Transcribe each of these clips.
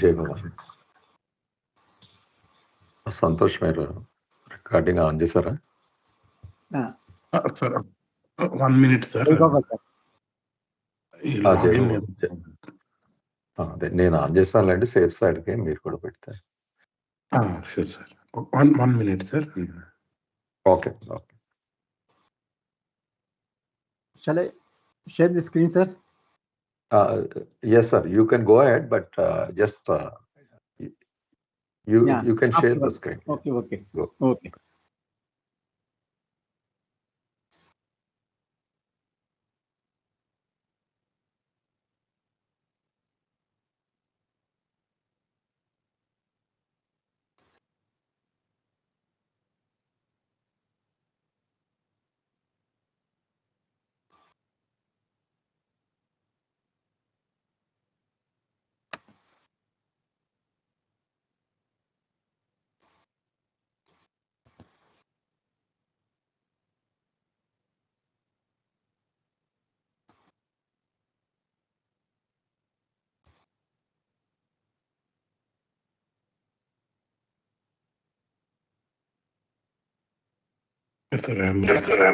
జై భవాని. సంతోష్ మీరు recording on చేశారా? Sir 1 minute sir. అదే నేను ఆన్ చేస్తానులేండి, సేఫ్ సైడ్కి మీరు కూడా పెడితే. Sure sir. 1 minute sir. Okay okay. Shall I share the screen, sir? Yes, sir. You can go ahead, but just you can share the screen. Okay. Go. Okay. Yes, sir.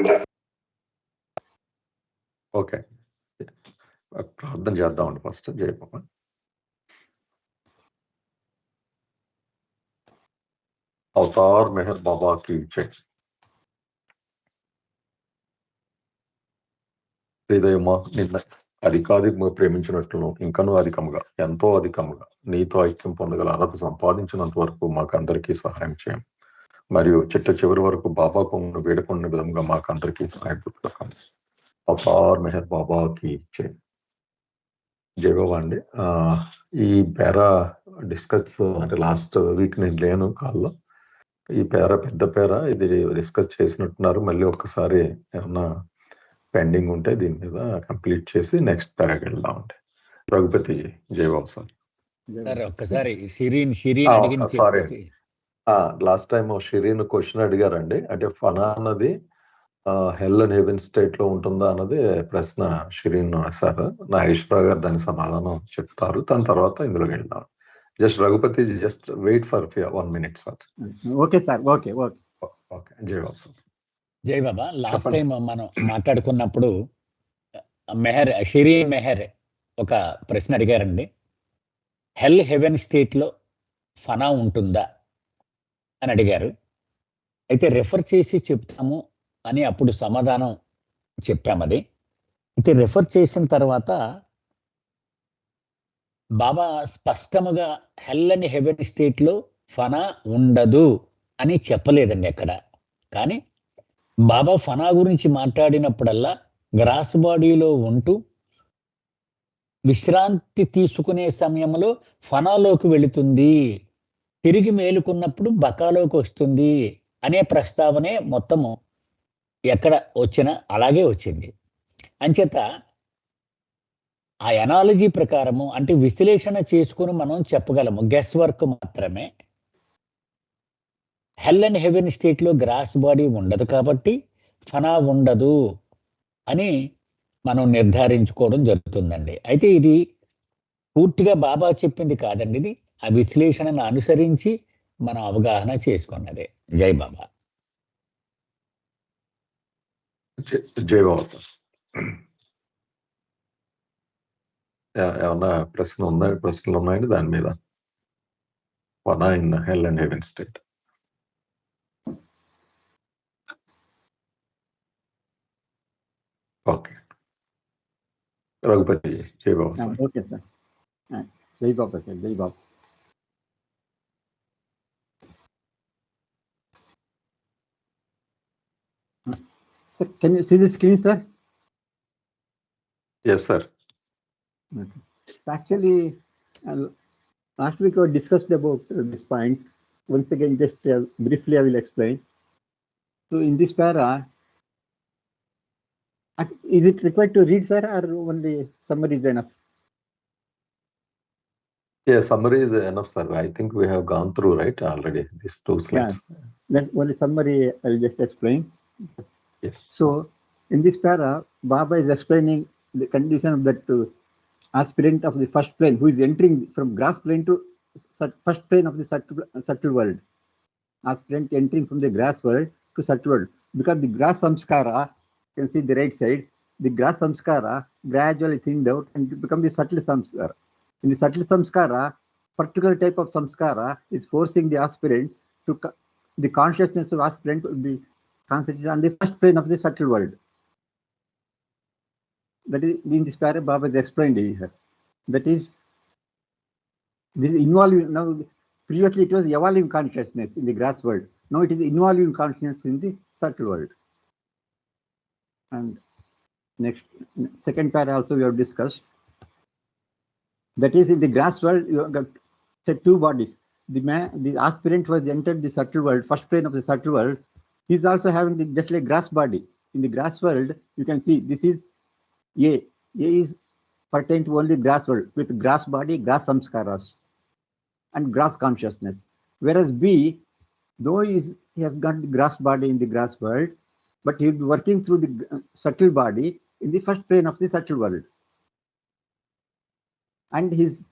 Okay, ప్రార్థన చేద్దామండి first. జై Bhavani. Avatar Meher బాబాకి జై. హృదయమా, నిన్న అధికాధికముగా ప్రేమించినట్లు ఇంకనూ అధికముగా, ఎంతో అధికముగా నీతో ఐక్యం పొందగల అర్హత సంపాదించినంత వరకు మాకందరికీ సహాయం చేయం. మరియు చివరి వరకు బాబా కొంగు వేడుకున్న విధంగా మాకందరికీ సహాయపడతాం. అవతార్ మెహర్ బాబాకి జై. జై బాబా అండి. ఈ పేరా డిస్కస్ అంటే లాస్ట్ వీక్ నేను లేను కాల్లో. ఈ పేరా పెద్ద పేరా, ఇది డిస్కస్ చేసినట్టున్నారు. మళ్ళీ ఒక్కసారి ఏమన్నా పెండింగ్ ఉంటే దీని మీద కంప్లీట్ చేసి నెక్స్ట్ పేరాకి వెళ్దామండి. రఘుపతి జై బాబు సార్. ఒక్కసారి sorry, last time Shireen question అడిగారండి. అంటే ఫనా అన్నది హెల్ అండ్ హెవెన్ స్టేట్ లో ఉంటుందా అన్నది ప్రశ్న షిరీన్ సార్. నాగేశ్వరరావు గారు దాని సమాధానం చెప్తారు, దాని తర్వాత ఇందులోకి వెళ్దాం. Just Raghupati just wait for 1 minute sir. Okay sir. Okay. Jai Babu sir. జై బాబా. లాస్ట్ టైం మనం మాట్లాడుకున్నప్పుడు షిరీన్ మెహర్ ఒక ప్రశ్న అడిగారండి. హెల్ హెవెన్ స్టేట్ లో ఫనా ఉంటుందా అని అడిగారు. అయితే రెఫర్ చేసి చెప్తాము అని అప్పుడు సమాధానం చెప్పామది. అయితే రెఫర్ చేసిన తర్వాత బాబా స్పష్టముగా హెల్ అండ్ హెవెన్ స్టేట్లో ఫనా ఉండదు అని చెప్పలేదండి ఎక్కడ. కానీ బాబా ఫనా గురించి మాట్లాడినప్పుడల్లా గ్రాస్ బాడీలో ఉంటూ విశ్రాంతి తీసుకునే సమయంలో ఫనాలోకి వెళుతుంది, తిరిగి మేలుకున్నప్పుడు బకాలోకి వస్తుంది అనే ప్రస్తావనే మొత్తము ఎక్కడ వచ్చినా అలాగే వచ్చింది. అంచేత ఆ ఎనాలజీ ప్రకారము, అంటే విశ్లేషణ చేసుకుని మనం చెప్పగలము, గెస్ వర్క్ మాత్రమే. హెల్ అండ్ హెవెన్ స్టేట్లో గ్రాస్ బాడీ ఉండదు కాబట్టి ఫనా ఉండదు అని మనం నిర్ధారించుకోవడం జరుగుతుందండి. అయితే ఇది పూర్తిగా బాబా చెప్పింది కాదండి, ఇది ఆ విశ్లేషణను అనుసరించి మనం అవగాహన చేసుకున్నదే. జై బాబా. జై బాబా సార్. ఏమన్నా ప్రశ్నలు ఉన్నాయండి దాని మీద? ఫనా in hell and heaven state. Okay, Raghupati జై బాబా సార్. Okay sir. జై బాబా సార్. జై Baba. Sir, can you see the screen, sir? Yes, sir. Okay. Actually, last week we discussed about this point. Once again, just briefly I will explain. So in this para, is it required to read, sir, or only summary is enough? Yeah, summary is enough, sir. I think we have gone through, right, already, these 2 slides. Yeah, that's only summary I will just explain. Yes. So in this para, Baba is explaining the condition of that aspirant of the first plane who is entering from grass plane to first plane of the subtle world. Aspirant entering from the grass world to subtle world. Because the grass samskara, you can see the right side, the grass samskara gradually thinned out and become the subtle samskara. In the subtle samskara, particular type of samskara is forcing the aspirant to, the consciousness of aspirant will be concentrated on the first plane of the subtle world. That is, in this paragraph, Baba has explained here. That is, this involving, now previously it was evolving consciousness in the grass world. Now it is involving consciousness in the subtle world. And next, second paragraph also we have discussed. That is, in the grass world, you have got two bodies. The aspirant was entered the subtle world, first plane of the subtle world. He is also having the, just like grass body. In the grass world, you can see this is A. A is pertain to only grass world with grass body, grass samskaras, and grass consciousness. Whereas B, though he has got the grass body in the grass world, but he will be working through the subtle body in the first plane of the subtle world. And his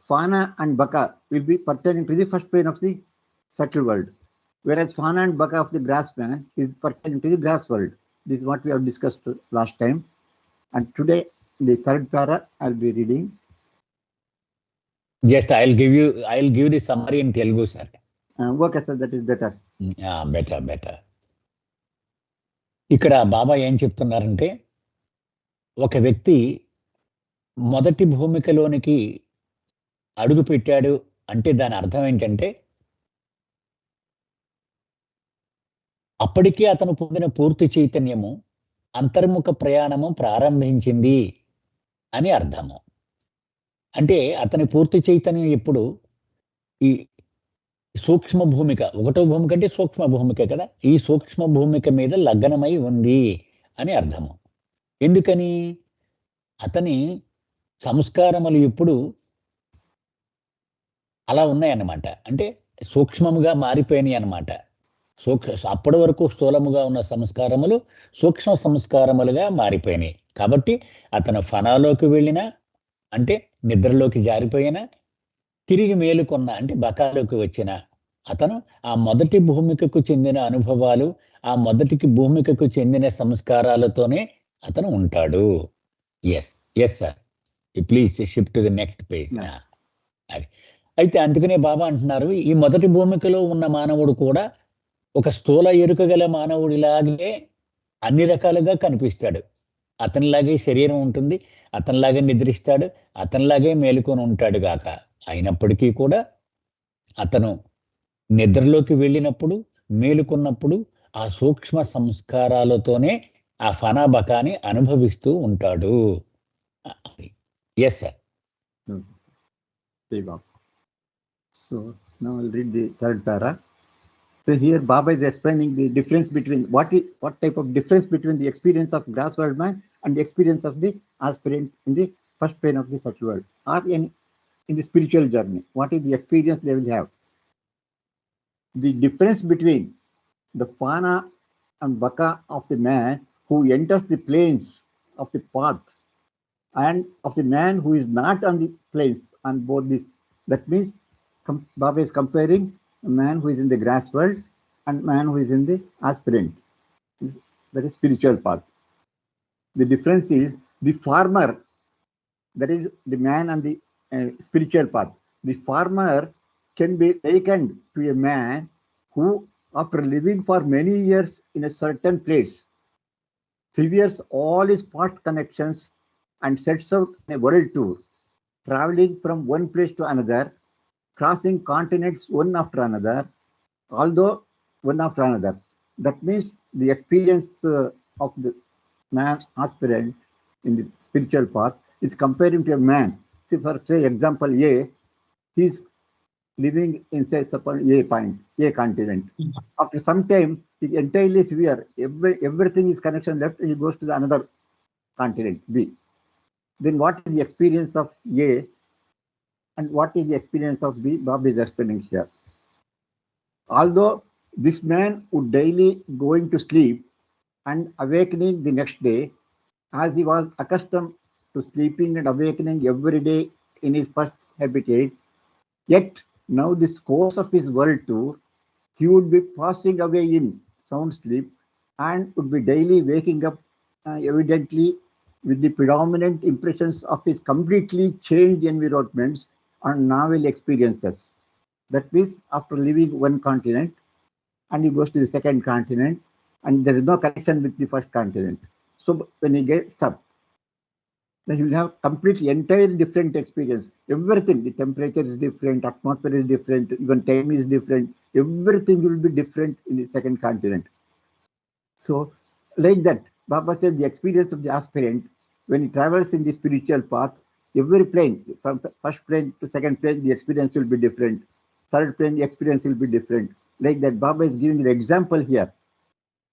Fana and Baka will be pertaining to the first plane of the subtle world. Whereas Fana and Baka of the grass man is pertaining to the grass world. This is what we have discussed last time. And today, the third para, I'll be reading. Just I'll give the summary in Telugu, sir. Okay, sir, that is better. Better. ఇక్కడ బాబా ఏం చెప్తున్నారంటే, ఒక వ్యక్తి మొదటి భూమికలోనికి అడుగు పెట్టాడు అంటే దాని అర్థం ఏంటంటే, అప్పటికే అతను పొందిన పూర్తి చైతన్యము అంతర్ముఖ ప్రయాణము ప్రారంభించింది అని అర్థము. అంటే అతని పూర్తి చైతన్యం ఎప్పుడు ఈ సూక్ష్మ భూమిక, ఒకటో భూమిక అంటే సూక్ష్మ భూమిక కదా, ఈ సూక్ష్మ భూమిక మీద లగ్నమై ఉంది అని అర్థము. ఎందుకని? అతని సంస్కారములు ఇప్పుడు అలా ఉన్నాయన్నమాట. అంటే సూక్ష్మముగా మారిపోయినాయి అన్నమాట. అప్పటి వరకు స్థూలముగా ఉన్న సంస్కారములు సూక్ష్మ సంస్కారములుగా మారిపోయినాయి. కాబట్టి అతను ఫనాలోకి వెళ్ళినా, అంటే నిద్రలోకి జారిపోయినా, తిరిగి మేలుకొన్న అంటే బకాలోకి వచ్చిన అతను ఆ మొదటి భూమికకు చెందిన అనుభవాలు, ఆ మొదటికి భూమికకు చెందిన సంస్కారాలతోనే అతను ఉంటాడు. Yes sir, please shift to the next page. అయితే అందుకనే బాబా అంటున్నారు, ఈ మొదటి భూమికలో ఉన్న మానవుడు కూడా ఒక స్థూల ఎరుక గల మానవుడిలాగే అన్ని రకాలుగా కనిపిస్తాడు. అతనిలాగే శరీరం ఉంటుంది, అతనిలాగే నిద్రిస్తాడు, అతనిలాగే మేలుకొని ఉంటాడు గాక. అయినప్పటికీ కూడా అతను నిద్రలోకి వెళ్ళినప్పుడు, మేలుకున్నప్పుడు ఆ సూక్ష్మ సంస్కారాలతోనే ఆ ఫనాబకాని అనుభవిస్తూ ఉంటాడు. Yes sir. So now I'll read the third para. So here Baba is explaining the difference between what type of difference between the experience of grass world man and the experience of the aspirant in the first plane of the subtle world, or in the spiritual journey. What is the experience they will have? The difference between the Fana and Baka of the man who enters the planes of the path and of the man who is not on the planes on both these. That means Baba is comparing a man who is in the grass world and man who is in the aspirant. That is spiritual path. The difference is the farmer, that is the man on the spiritual path. The farmer can be likened to a man who, after living for many years in a certain place, severs all his past connections and sets out on a world tour, traveling from one place to another, crossing continents one after another, although one after another. That means the experience of the man aspirant in the spiritual path is comparing to a man. See, for say example A, he is living in say A point, A continent. After some time, he entirely severe. Everything is connection left, and he goes to the another continent B. Then what is the experience of A? And what is the experience of B? Baba is explaining here. Although this man would daily going to sleep and awakening the next day, as he was accustomed to sleeping and awakening every day in his first habitat. Yet now this course of his world tour, he would be passing away in sound sleep and would be daily waking up evidently with the predominant impressions of his completely changed environments and novel experiences. That means after leaving one continent and he goes to the second continent and there is no connection with the first continent. So when he gets up, then he will have completely entire different experience. Everything, the temperature is different, atmosphere is different, even time is different. Everything will be different in the second continent. So like that, Baba said the experience of the aspirant, when he travels in the spiritual path, every plane, from first plane to second plane, the experience will be different. Third plane, the experience will be different. Like that, Baba is giving the example here.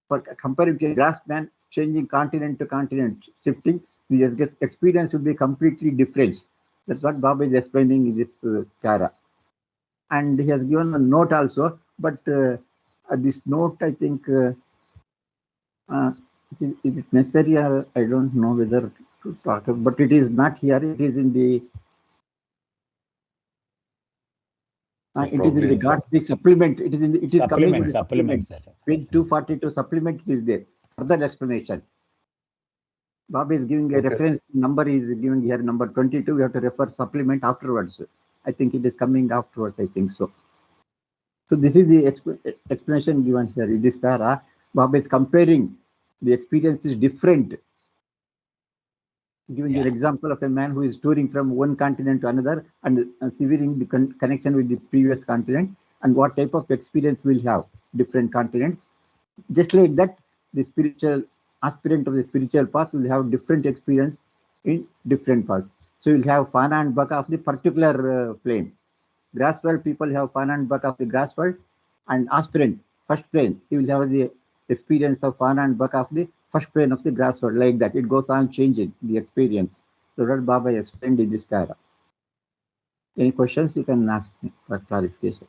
For comparing to a grassman, changing continent to continent, shifting, the experience will be completely different. That's what Baba is explaining in this para. And he has given a note also, but this note, I think, is it necessary or I don't know whether to talk about, but it is not here. It is in the God's Speak supplement. It is coming with the supplement. Sir. Page 242 supplement is there. Further explanation. Baba is giving a reference number, is giving here number 22. We have to refer supplement afterwards. I think it is coming afterwards. I think so. So this is the explanation given here. In this para, Baba is comparing the experience is different. Giving an example of a man who is touring from one continent to another and severing the connection with the previous continent and what type of experience will have different continents. Just like that, the spiritual aspirant of the spiritual path will have different experience in different paths. So you'll have Fana and Baka of the particular plane. Grass world people have Fana and Baka of the grass world, and aspirant, first plane, he will have the experience of Fana and Baka of the first plane of the grass world. Like that, it goes on changing the experience. So that Baba explained in this para. Any questions you can ask me for clarification.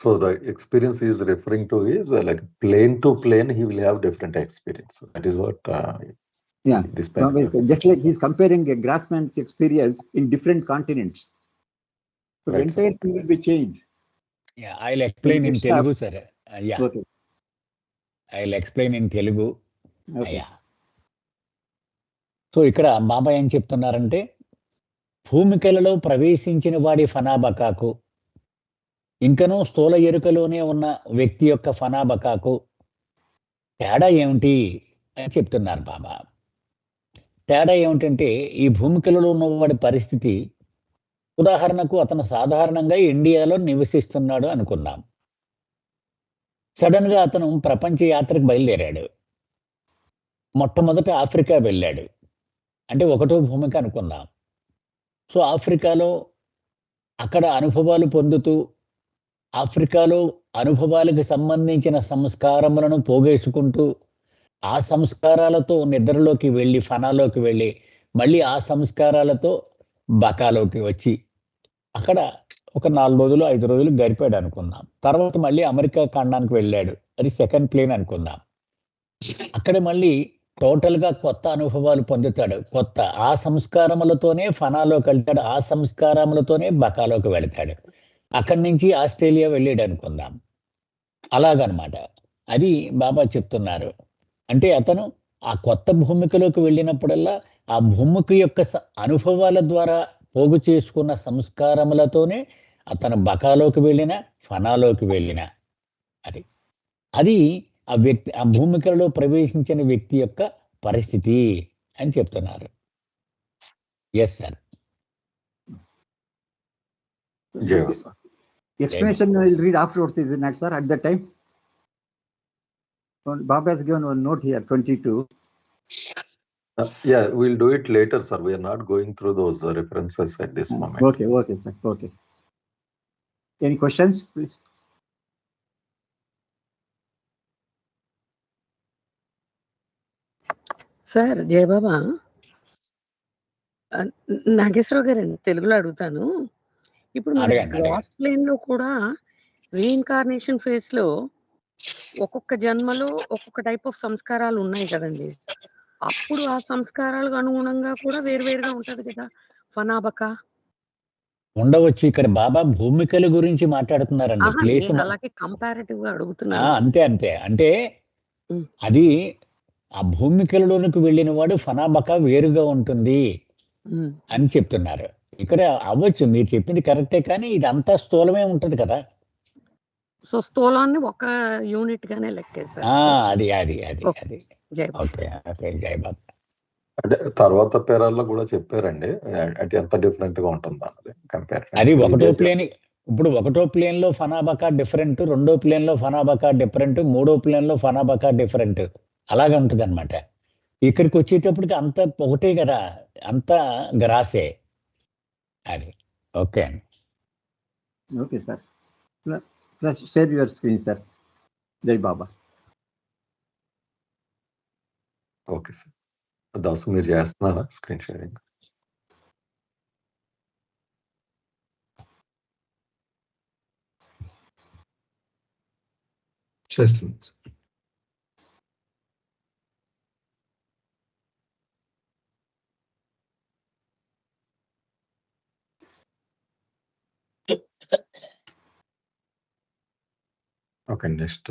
So the experience he is referring to is like plane to plane, he will have different experience. That is what. This just like he's comparing a grassman's experience in different continents. So the entire thing will be changed. Yeah, I'll explain in Telugu, sir. Yeah. Okay. I'll explain in Telugu. Okay. Yeah. So ఇక్కడ బాబా ఏం చెప్తున్నారంటే భూమికలలో ప్రవేశించిన వాడి ఫనాబకాకు ఇంకనూ స్థూల ఎరుకలోనే ఉన్న వ్యక్తి యొక్క ఫనాబకాకు తేడా ఏమిటి అని చెప్తున్నారు బాబా. తేడా ఏమిటంటే ఈ భూమికలలో ఉన్నవాడి పరిస్థితి, ఉదాహరణకు అతను సాధారణంగా ఇండియాలో నివసిస్తున్నాడు అనుకుందాం. సడన్ గా అతను ప్రపంచ యాత్రకు బయలుదేరాడు. మొట్టమొదట ఆఫ్రికా వెళ్ళాడు. అంటే ఒకటో భూమిక అనుకుందాం. సో ఆఫ్రికాలో అక్కడ అనుభవాలు పొందుతూ ఆఫ్రికాలో అనుభవాలకు సంబంధించిన సంస్కారములను పోగేసుకుంటూ ఆ సంస్కారాలతో నిద్రలోకి వెళ్ళి ఫనాలోకి వెళ్ళి మళ్ళీ ఆ సంస్కారాలతో బకాలోకి వచ్చి అక్కడ ఒక 4 రోజులు 5 రోజులు గడిపాడు అనుకుందాం. తర్వాత మళ్ళీ అమెరికా ఖండానికి వెళ్ళాడు. అది సెకండ్ ప్లేన్ అనుకుందాం. అక్కడ మళ్ళీ టోటల్ గా కొత్త అనుభవాలు పొందుతాడు. కొత్త ఆ సంస్కారములతోనే ఫనాలోకి వెళ్తాడు. ఆ సంస్కారములతోనే బకాలోకి వెళ్తాడు. అక్కడి నుంచి ఆస్ట్రేలియా వెళ్ళాడు అనుకుందాం. అలాగనమాట. అది బాబా చెప్తున్నారు. అంటే అతను ఆ కొత్త భూమికలోకి వెళ్ళినప్పుడల్లా ఆ భూమిక యొక్క అనుభవాల ద్వారా పోగు చేసుకున్న సంస్కారములతోనే అతను బకాలోకి వెళ్ళిన ఫనాలోకి వెళ్ళిన అది ఆ వ్యక్తి ఆ భూమికలో ప్రవేశించిన వ్యక్తి యొక్క పరిస్థితి అని చెప్తున్నారు. Yes sir. Explanation I will read afterwards, is it not, sir? At that time, Baba has given one note here, 22. Yeah, we'll do it later, sir. We are not going through those references at this moment. Okay, sir. Okay. Any questions, please? Sir Jai Baba, Nageswara Rao గారండి, తెలుగులో అడుగుతాను. ఇప్పుడు మరి అడగండి అడగండి. Gross plane లో కూడా reincarnation phase లో ఒక్కొక్క జన్మలో ఒక్కొక్క టైప్ ఆఫ్ సంస్కారాలు ఉన్నాయి కదండి. అప్పుడు ఆ సంస్కారాలకు అనుగుణంగా కూడా వేరువేరుగా ఉంటది కదా ఫనాబక. ఉండవచ్చు. ఇక్కడ బాబా భూమికల గురించి మాట్లాడుతున్నారండి. ఆహా, ప్లేస్ నేను అలాగే కంపారిటివ్ గా అడుగుతున్నాను. అంతే అంతే. అంటే ఉమ్. అది ఆ భూమికలలోనికి వెళ్ళిన వాడు ఫనాబక వేరుగా ఉంటుంది ఉమ్. అని చెప్తున్నారు. ఇక్కడ అవ్వచ్చు, మీరు చెప్పింది కరెక్టే, కానీ ఇదంతా స్థూలమే ఉంటది కదా. సో స్థూలాన్ని ఒక యూనిట్ గానే లెక్కేశారు. అది అది అది ఓకే. అది జై బాబా. Okay okay. జై బాబా. అంటే తర్వాత పేరాల్లో కూడా చెప్పారండి అంటే ఎంత డిఫరెంట్ గా ఉంటుంది అన్నది కంపేర్. అది ఒకటో ప్లేన్. ఇప్పుడు ఒకటో ప్లేన్ లో ఫనాబకా డిఫరెంట్, రెండో ప్లేన్ లో ఫనాబకా డిఫరెంట్, మూడో ప్లేన్ లో ఫనాబకా డిఫరెంట్, అలాగే ఉంటుంది అనమాట. ఇక్కడికి వచ్చేటప్పటికి అంత ఒకటే కదా, అంతా గ్రాసే. అది ఓకే అండి. Okay sir. Please share your screen sir. జై బాబా. Okay sir. దాసు మీరు చేస్తున్నారా స్క్రీన్ షేరింగ్? చేస్తుంది సార్. ఓకే, నెక్స్ట్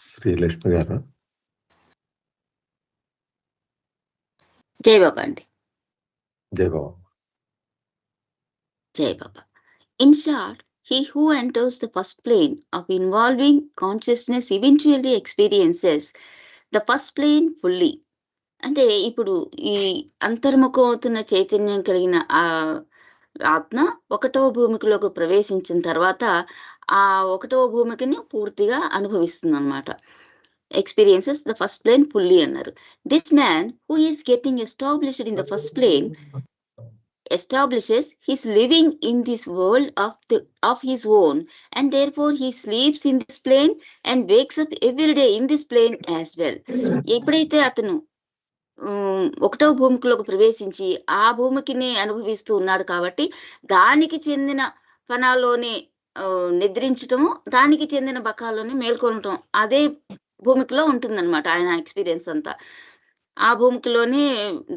శ్రీలక్ష్మి గారు. జై బాబా అండి. జై బాబా. Jai Baba. In short, he who enters the first plane of involving consciousness eventually experiences the first plane fully. అంటే ఇప్పుడు ఈ అంతర్ముఖం అవుతున్న చైతన్యం కలిగిన ఆ ఆత్మ ఒకటవ భూమికలోకి ప్రవేశించిన తర్వాత ఆ ఒకటవ భూమికని పూర్తిగా అనుభవిస్తుంది అనమాట. Experiences the first plane fully అన్నారు. This man who is getting established in the first plane establishes his living in this world of his own, and therefore he sleeps in this plane and wakes up every day in this plane as well. ఎప్పుడైతే అతను ఒకటవ భూమికలోకి ప్రవేశించి ఆ భూమికిని అనుభవిస్తూ ఉన్నాడు కాబట్టి దానికి చెందిన ఫనాలోనే నిద్రించటము, దానికి చెందిన బకాలోనే మేల్కొనటం అదే భూమికలో ఉంటుందన్నమాట. ఆయన ఎక్స్పీరియన్స్ అంతా ఆ భూమికలోనే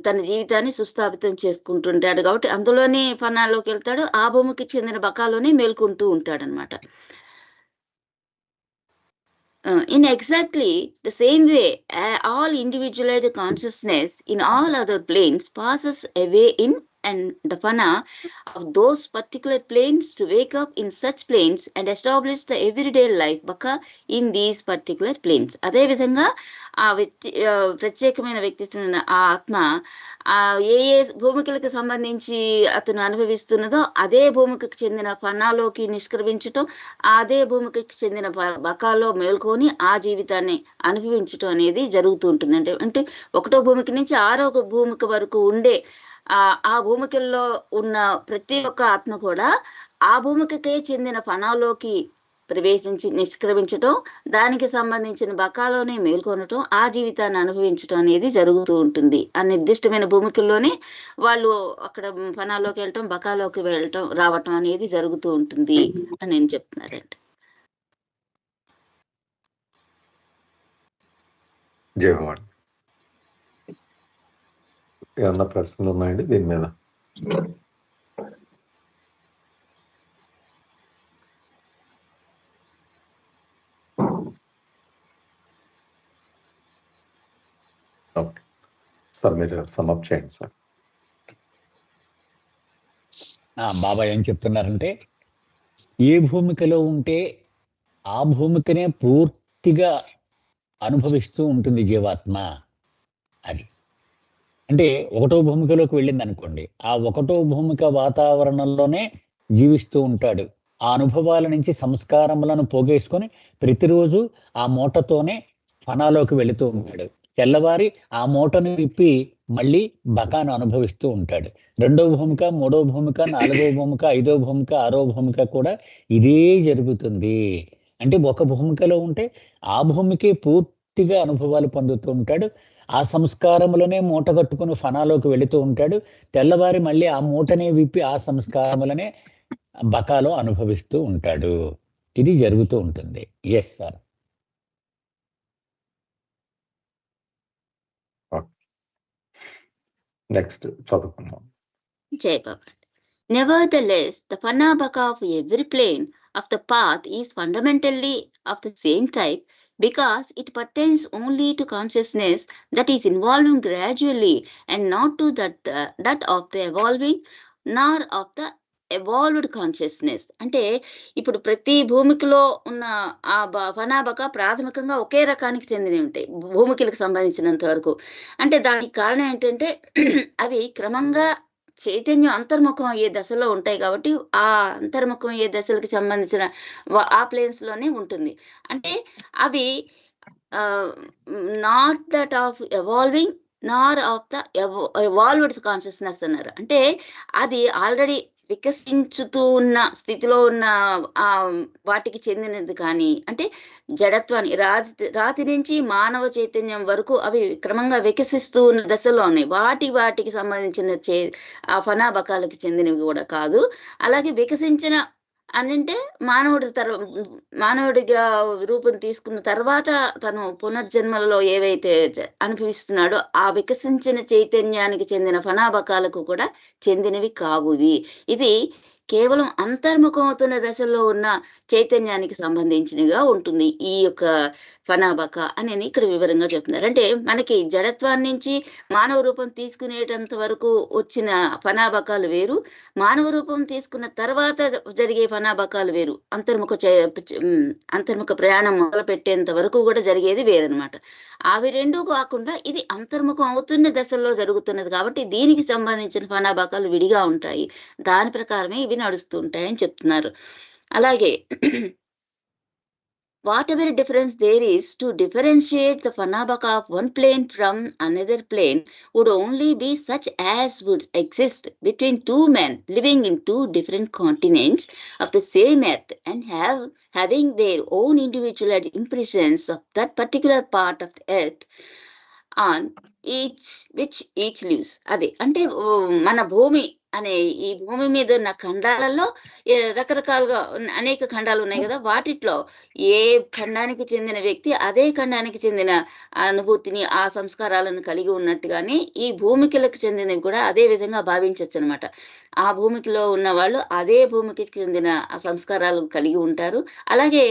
తన జీవితాన్ని సుస్థాపితం చేసుకుంటుంటాడు కాబట్టి అందులోనే ఫనాల్లోకి వెళ్తాడు, ఆ భూమికి చెందిన బకాలోనే మేల్కొంటూ ఉంటాడనమాట. In exactly the same way, all individualized consciousness in all other planes passes away in and the fana of those particular planes to wake up in such planes and establish the everyday life baka in these particular planes. అదే విధంగా ఆ ప్రత్యేకమైన వ్యక్తిత్వం ఆ ఆత్మ ఏ ఏ భూమికలకు సంబంధించి అతను అనుభవిస్తున్నదో అదే భూమికకు చెందిన ఫనాలోకి నిష్క్రమించటం, అదే భూమికకు చెందిన బకాలో మేల్కొని ఆ జీవితాన్ని అనుభవించటం అనేది జరుగుతూ ఉంటుంది. అంటే ఒకటో భూమిక నుంచి ఆరో భూమిక వరకు ఉండే ఆ భూమికల్లో ఉన్న ప్రతి ఒక్క ఆత్మ కూడా ఆ భూమికకే చెందిన ఫనాలోకి ప్రవేశించి నిష్క్రమించటం, దానికి సంబంధించిన బకాలోనే మేల్కొనటం, ఆ జీవితాన్ని అనుభవించటం అనేది జరుగుతూ ఉంటుంది. ఆ నిర్దిష్టమైన భూమికల్లోనే వాళ్ళు అక్కడ ఫనాలోకి వెళ్ళటం, బకాలోకి వెళ్ళటం రావటం అనేది జరుగుతూ ఉంటుంది అని నేను చెప్తున్నారండి. జయవాడ్. ఏమన్నా ప్రశ్నలు ఉన్నాయండి దీని మీద? ఓకే సార్, మీరు సమ్అప్ చేయండి సార్. బాబా ఏం చెప్తున్నారంటే, ఏ భూమికలో ఉంటే ఆ భూమికనే పూర్తిగా అనుభవిస్తూ ఉంటుంది జీవాత్మ. అది అంటే ఒకటో భూమికలోకి వెళ్ళింది అనుకోండి, ఆ ఒకటో భూమిక వాతావరణంలోనే జీవిస్తూ ఉంటాడు. ఆ అనుభవాల నుంచి సంస్కారములను పోగేసుకొని ప్రతిరోజు ఆ మూటతోనే ఫనాలోకి వెళుతూ ఉంటాడు. తెల్లవారి ఆ మూటను విప్పి మళ్ళీ బకాను అనుభవిస్తూ ఉంటాడు. రెండో భూమిక, మూడో భూమిక, నాలుగో భూమిక, ఐదో భూమిక, ఆరో భూమిక కూడా ఇదే జరుగుతుంది. అంటే ఒక భూమికలో ఉంటే ఆ భూమికే పూర్తిగా అనుభవాలు పొందుతూ ఉంటాడు. ఆ సంస్కారములనే మూట కట్టుకుని ఫనాలోకి వెళుతూ ఉంటాడు. తెల్లవారి మళ్ళీ ఆ మూటనే విప్పి ఆ సంస్కారములనే బకాలో అనుభవిస్తూ ఉంటాడు. ఇది జరుగుతూ ఉంటుంది. Yes sir. నెక్స్ట్ చదువుకుందాం. Jai Baba. Nevertheless, the Fana Baka of every plane of the path is fundamentally of the same type because it pertains only to consciousness that is evolving gradually and not to that of the evolving nor of the evolved consciousness. అంటే ఇప్పుడు ప్రతి భూమికలో ఉన్న ఆ ఫనాబక ప్రాథమికంగా ఒకే రకానికి చెందినవి ఉంటాయి భూమికలకు సంబంధించినంత వరకు. అంటే దానికి కారణం ఏంటంటే అవి క్రమంగా చైతన్యం అంతర్ముఖం అయ్యే దశలో ఉంటాయి కాబట్టి ఆ అంతర్ముఖం అయ్యే దశలకు సంబంధించిన ఆ ప్లేన్స్ లోనే ఉంటుంది. అంటే అవి not that of evolving Nar of the evolved consciousness అన్నారు. అంటే అది ఆల్రెడీ వికసించుతూ ఉన్న స్థితిలో ఉన్న వాటికి చెందినది కానీ, అంటే జడత్వాన్ని రాతి నుంచి మానవ చైతన్యం వరకు అవి క్రమంగా వికసిస్తూ ఉన్న దశలో ఉన్నాయి. వాటికి సంబంధించిన ఆ ఫనాబకాలకి చెందినవి కూడా కాదు. అలాగే వికసించిన అంటే మానవుడిగా రూపం తీసుకున్న తర్వాత తను పునర్జన్మలలో ఏవైతే అనుభవిస్తున్నాడో ఆ వికసించిన చైతన్యానికి చెందిన ఫనాబకాలకు కూడా చెందినవి కావు. ఇది కేవలం అంతర్ముఖం అవుతున్న దశలో ఉన్న చైతన్యానికి సంబంధించినగా ఉంటుంది ఈ యొక్క ఫనాబక అని ఇక్కడ వివరంగా చెప్తున్నారు. అంటే మనకి జడత్వాన్ని నుంచి మానవ రూపం తీసుకునేటంత వరకు వచ్చిన ఫనాబకాలు వేరు, మానవ రూపం తీసుకున్న తర్వాత జరిగే ఫనాబకాలు వేరు. అంతర్ముఖ ప్రయాణం మొదలు పెట్టేంత వరకు కూడా జరిగేది వేరనమాట. అవి రెండూ కాకుండా ఇది అంతర్ముఖం అవుతున్న దశల్లో జరుగుతున్నది కాబట్టి దీనికి సంబంధించిన ఫనాబకాలు విడిగా ఉంటాయి. దాని ప్రకారమే ఇవి నడుస్తూ ఉంటాయని చెప్తున్నారు. అలాగే whatever difference there is to differentiate the fanabaka of one plane from another plane would only be such as would exist between two men living in two different continents of the same earth and having their own individual impressions of that particular part of the earth on which each lives. అదే అంటే మన భూమి అనే ఈ భూమి మీద ఉన్న ఖండాలలో రకరకాలుగా అనేక ఖండాలు ఉన్నాయి కదా, వాటిట్లో ఏ ఖండానికి చెందిన వ్యక్తి అదే ఖండానికి చెందిన అనుభూతిని ఆ సంస్కారాలను కలిగి ఉన్నట్టుగానే ఈ భూమికలకు చెందినవి కూడా అదే విధంగా భావించవచ్చు అనమాట. ఆ భూమికిలో ఉన్న వాళ్ళు అదే భూమికి చెందిన ఆ సంస్కారాలు కలిగి ఉంటారు. అలాగే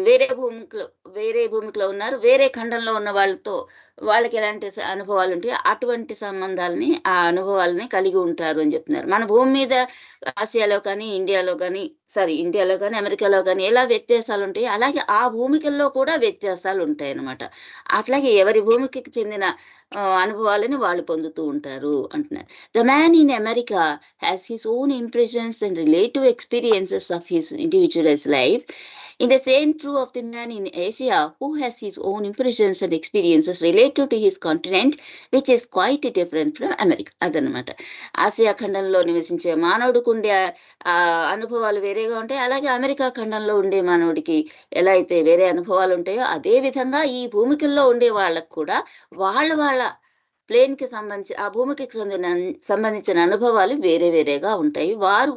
వేరే భూమికిలో ఉన్నారు, వేరే ఖండంలో ఉన్న వాళ్ళకి ఎలాంటి అనుభవాలు ఉంటాయో అటువంటి సంబంధాలని ఆ అనుభవాలని కలిగి ఉంటారు అని చెప్తున్నారు. మన భూమి మీద ఆసియాలో కానీ ఇండియాలో కానీ అమెరికాలో కానీ ఎలా వ్యత్యాసాలు ఉంటాయో అలాగే ఆ భూమికల్లో కూడా వ్యత్యాసాలు ఉంటాయి అన్నమాట. అట్లాగే ఎవరి భూమికి చెందిన అనుభవాలని వాళ్ళు పొందుతూ ఉంటారు అంటున్నారు. The man in America has his own impressions and relative experiences of his individual's life. In the same true of the man in Asia who has his own impressions and experiences related to his continent, which is quite different from America. అదనమాట. Asia ఖండంలో నివసించే మానవుడికి ఉండే అనుభవాలు వేరేగా ఉంటాయి. అలాగే America ఖండంలో ఉండే మానవుడికి ఎలా అయితే వేరే అనుభవాలు ఉంటాయో అదే విధంగా ఈ భూమికల్లో ఉండే వాళ్ళకు కూడా వాళ్ళ ప్లేన్ కి సంబంధించి ఆ భూమికి సంబంధించిన అనుభవాలు వేరేగా ఉంటాయి.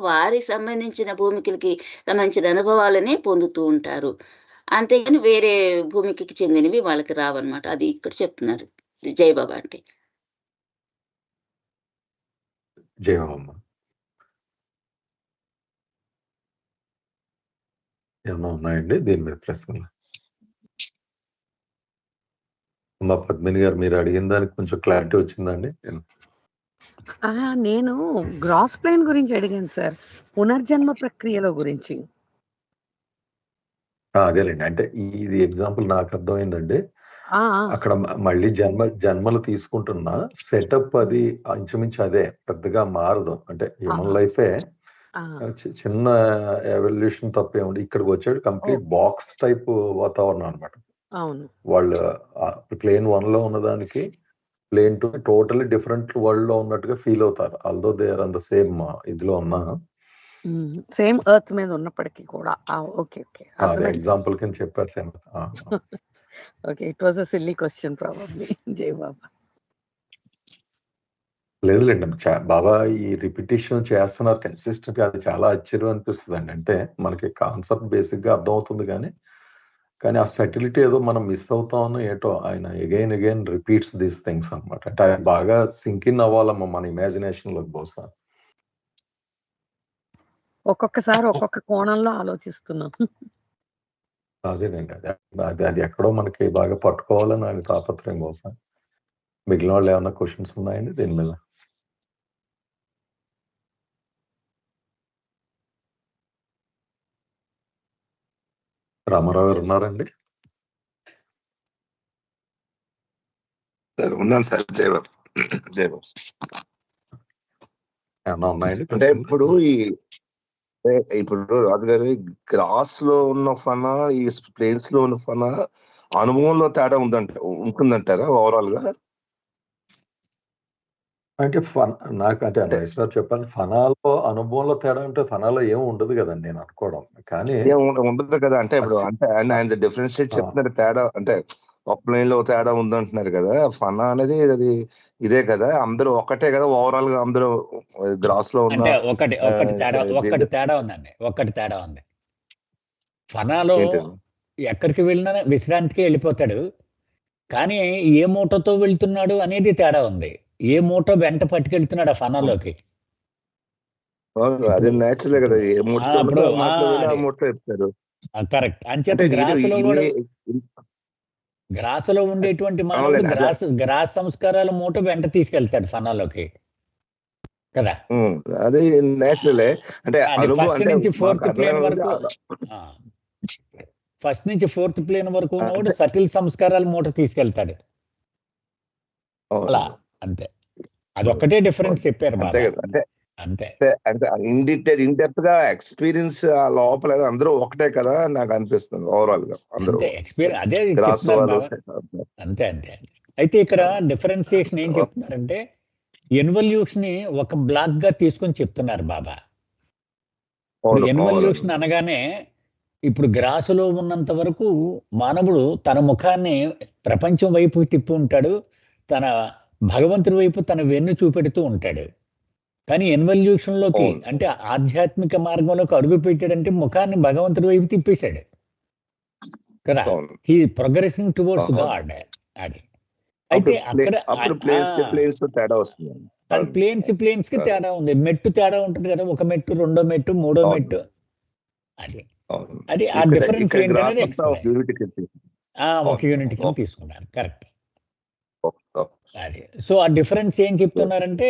వారి సంబంధించిన భూమికలకి సంబంధించిన అనుభవాలనే పొందుతూ ఉంటారు. అంతేగాని వేరే భూమికి చెందినవి వాళ్ళకి రావన్నమాట. అది ఇక్కడ చెప్తున్నారు. జై బాబా అంటే జై బాబా. ఏమన్నా ఉన్నాయండి దీని మీద ప్రశ్నలు? అమ్మా పద్మిని గారు, మీరు అడిగిన దానికి కొంచెం క్లారిటీ వచ్చిందండి? నేను గ్రాస్ ప్లేన్ గురించి అడిగాను సార్, పునర్జన్మ ప్రక్రియలో గురించి. అదేలేండి, అంటే ఇది ఎగ్జాంపుల్ నాకు అర్థమైందండి. అక్కడ మళ్ళీ జన్మలు తీసుకుంటున్న సెటప్ అది ఇంచుమించు అదే, పెద్దగా మారదు. అంటే హ్యూమన్ లైఫే చిన్న ఎవల్యూషన్ తప్పే ఉంది. ఇక్కడికి వచ్చాడు కంప్లీట్ బాక్స్ టైప్ వాతావరణం అనమాట. వాళ్ళు ప్లేన్ 1 లో ఉన్నదానికి ప్లేన్ 2 టోటలీ డిఫరెంట్ వరల్డ్ లో ఉన్నట్టుగా ఫీల్ అవుతారు. Although they are on the same ఇదిలో ఉన్నా, సేమ్ ఎర్త్ మీద ఉన్నప్పటికీ కూడా. ఓకే ఓకే, అదే ఎగ్జాంపుల్ కింద చెప్పారు same. Okay, it was a silly question probably. జై బాబా. లేదులేండి బాబా ఈ రిపిటేషన్ చేస్తున్నారు కన్సిస్టెంట్ గా, అది చాలా ఆశ్చర్యం అనిపిస్తుంది అండి. అంటే మనకి కాన్సెప్ట్ బేసిక్ గా అర్థం అవుతుంది కానీ ఆ సటిలిటీ ఏదో మనం మిస్ అవుతామో ఏటో. ఆయన అగైన్ రిపీట్స్ దీస్ థింగ్స్ అనమాట. అంటే ఆయన బాగా సింక్ ఇన్ అవ్వాలమ్మా మన ఇమాజినేషన్ లో బహుశా. ఒక్కొక్కసారి ఒక్కొక్క కోణంలో ఆలోచిస్తున్నాం. అదేనండి, అది ఎక్కడో మనకి బాగా పట్టుకోవాలని ఆయన తాపత్రయం బహుశా. మిగిలిన వాళ్ళు ఏమన్నా క్వశ్చన్స్ ఉన్నాయండి దీని మీద? రామారావు గారు ఉన్నారండి? ఉన్నాను సార్. జయబాబు ఏమన్నా ఉన్నాయండి? అంటే ఇప్పుడు రాజు గారు గ్రాస్ లో ఉన్న ఫనా, ఈ ప్లేన్స్ లో ఉన్న ఫనా అనుభవంలో తేడా ఉంటుందంటారా ఓవరాల్ గా? అంటే నాకు అంటే నాగేశ్వరరావు చెప్పాను, ఫనాలో అనుభవంలో తేడా అంటే ఫనాలో ఏం ఉండదు కదండి నేను అనుకోవడం. కానీ ఉండదు కదా. అంటే ఇప్పుడు అంటే ఆయన డిఫరెన్షియేట్ చెప్తున్నారు తేడా. అంటే ఒక ప్లేన్ లో తేడా ఉందంటున్నారు కదా. ఫనా అనేది అది ఇదే కదా, అందరూ ఒకటే కదా ఓవరాల్ గా అందరూ గ్రాస్ లో ఉన్న. ఒక్కటి తేడా ఉందండి. ఒక్కటి తేడా ఉంది. ఫనాలో ఎక్కడికి వెళ్ళినా విశ్రాంతికి వెళ్ళిపోతాడు, కానీ ఏ మూటతో వెళ్తున్నాడు అనేది తేడా ఉంది. ఏ మూట వెంట పట్టుకెళ్తున్నాడు ఆ ఫనాలోకి. అది నేచురలే కదా. ఏ మూటతో ఆ మూట చెప్తారు. కరెక్ట్. అంచేత గ్రాసులో ఉండేటువంటి మానవుడు గ్రాస్ సంస్కారాల మూట వెంట తీసుకెళ్తాడు ఫనాలోకి కదా. అది నేచురలే. అంటే ఫస్ట్ నుంచి ఫోర్త్ ప్లేన్ వరకు ఉన్నవాడు సటిల్ సంస్కారాల మూట తీసుకెళ్తాడు అలా. అంతే, అదొక్కటే డిఫరెన్స్ చెప్పారు బాబా. అంతే. అంటే ఇన్ డెప్త్ గా ఎక్స్పీరియన్స్ లోపల అందరూ ఒకటే కదా నాకు అనిపిస్తుంది ఓవరాల్ గా. అందరూ అదే చెప్తున్నారు బాబా. అంతే. అయితే ఇక్కడ డిఫరెన్సియేషన్ ఏం చెప్తున్నారంటే ఎన్వల్యూషన్ ని ఒక బ్లాక్ గా తీసుకొని చెప్తున్నారు బాబా. ఎన్వల్యూషన్ అనగానే ఇప్పుడు గ్రాసులో ఉన్నంత వరకు మానవుడు తన ముఖాన్ని ప్రపంచం వైపు తిప్పి ఉంటాడు, తన భగవంతుడి వైపు తన వెన్ను చూపెడుతూ ఉంటాడు. కానీ ఎన్వల్యూషన్ లోకి అంటే ఆధ్యాత్మిక మార్గంలోకి అడుగు పెట్టాడంటే ముఖాన్ని భగవంతుడి వైపు తిప్పేశాడు కదా. He progressing towards God. అది అయితే అక్కడ ప్లేన్స్ కి తేడా ఉంది. మెట్టు తేడా ఉంటుంది కదా, ఒక మెట్టు, రెండో మెట్టు, మూడో మెట్టు. అది ఆ డిఫరెన్స్ ఏంటనేది ఒక యూనిట్ కింద తీసుకున్నారు. కరెక్ట్. అది సో ఆ డిఫరెన్స్ ఏం చెప్తున్నారంటే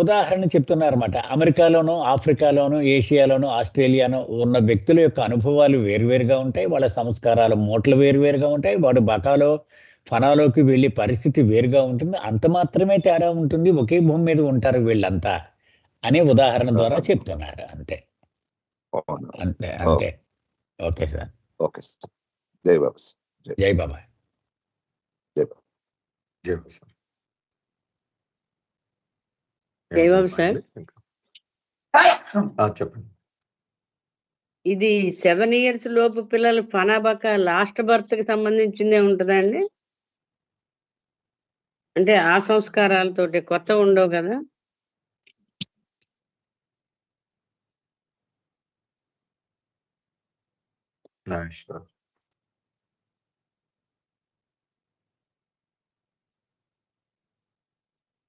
ఉదాహరణ చెప్తున్నారు అన్నమాట. అమెరికాలోను, ఆఫ్రికాలోను, ఏషియాలోను, ఆస్ట్రేలియాను ఉన్న వ్యక్తుల యొక్క అనుభవాలు వేరువేరుగా ఉంటాయి, వాళ్ళ సంస్కారాల మూటలు వేరువేరుగా ఉంటాయి, వాడు ఫనాలోకి వెళ్ళే పరిస్థితి వేరుగా ఉంటుంది. అంత మాత్రమే తేడా ఉంటుంది, ఒకే భూమి మీద ఉంటారు వీళ్ళంతా అనే ఉదాహరణ ద్వారా చెప్తున్నారు. అంతే. Okay sir. జై బాబా. జై బాబా. జయబాబు సార్, చెప్పండి. ఇది 7 years లోపు పిల్లలు ఫనాబక లాస్ట్ బర్త్ కి సంబంధించిందే ఉంటుందండి? అంటే ఆ సంస్కారాలతోటి కొత్త ఉండవు కదా?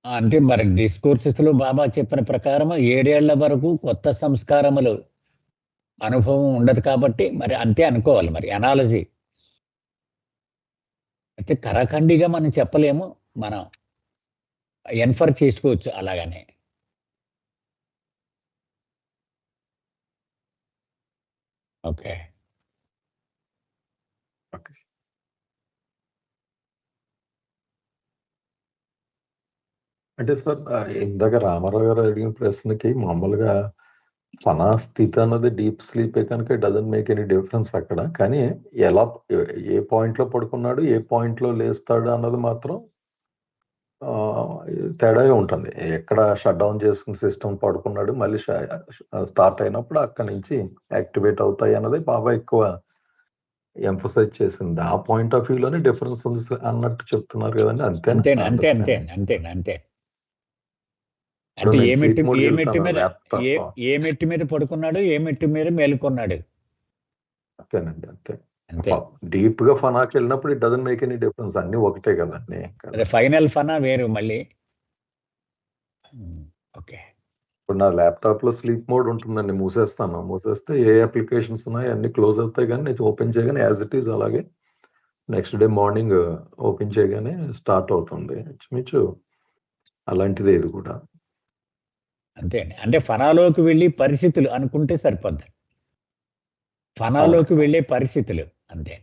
అంటే మరి డిస్కోర్సెస్ లో బాబా చెప్పిన ప్రకారం 7 ఏళ్ల వరకు కొత్త సంస్కారములు అనుభవం ఉండదు కాబట్టి మరి అంతే అనుకోవాలి. మరి అనాలజీ అయితే కరాఖండిగా మనం చెప్పలేము, మనం ఎన్ఫర్ చేసుకోవచ్చు అలాగనే. ఓకే. అంటే సార్ ఇందాక రామారావు గారు అడిగిన ప్రశ్నకి మామూలుగా ఫనా స్థితి అన్నది డీప్ స్లీపే కనుక it doesn't make any difference అక్కడ. కానీ ఎలా ఏ పాయింట్ లో పడుకున్నాడు, ఏ పాయింట్ లో లేస్తాడు అన్నది మాత్రం తేడా ఉంటుంది. ఎక్కడ షట్ డౌన్ చేసుకున్న సిస్టమ్ పడుకున్నాడు, మళ్ళీ స్టార్ట్ అయినప్పుడు అక్కడి నుంచి యాక్టివేట్ అవుతాయి అన్నది బాబా ఎక్కువ ఎంఫసైజ్ చేసింది. ఆ పాయింట్ ఆఫ్ వ్యూలోనే డిఫరెన్స్ ఉంది అన్నట్టు చెప్తున్నారు కదండి. అంతే. అంటే నేను ఏ sleep మెట్టు mode ఏ కి మెట్టు వెళ్తాను మీద ల్యాప్టాప్. ఏ మెట్టు మీద పడుకున్నాడు, ఏ మెట్టు మీద మేలుకున్నాడు? అంతేనండి, అంతే. అంతే. డీప్ గా ఫనాకి వెళ్ళినప్పుడు it doesn't make any difference, అన్ని ఒకటే కదండి. అదే ఫైనల్ ఫనా వేరు మళ్ళీ. ఓకే. ఇప్పుడు నా ల్యాప్టాప్ లో స్లీప్ మోడ్ ఉంటుందండి, మూసేస్తే ఏ అప్లికేషన్స్ ఉన్నాయో అన్ని క్లోజ్ అవుతాయి, కానీ నేను ఓపెన్ చేయగానే యాజ్ ఇట్ ఈస్ అలాగే నెక్స్ట్ డే మార్నింగ్ ఓపెన్ చేయగానే స్టార్ట్ అవుతుంది. ఇంచుమించు అలాంటిదే ఇది కూడా. అంతే అండి. అంటే ఫనాలోకి వెళ్ళి పరిస్థితులు అనుకుంటే సరిపోద్ది. ఫనాలోకి వెళ్ళే పరిస్థితులు అంతే.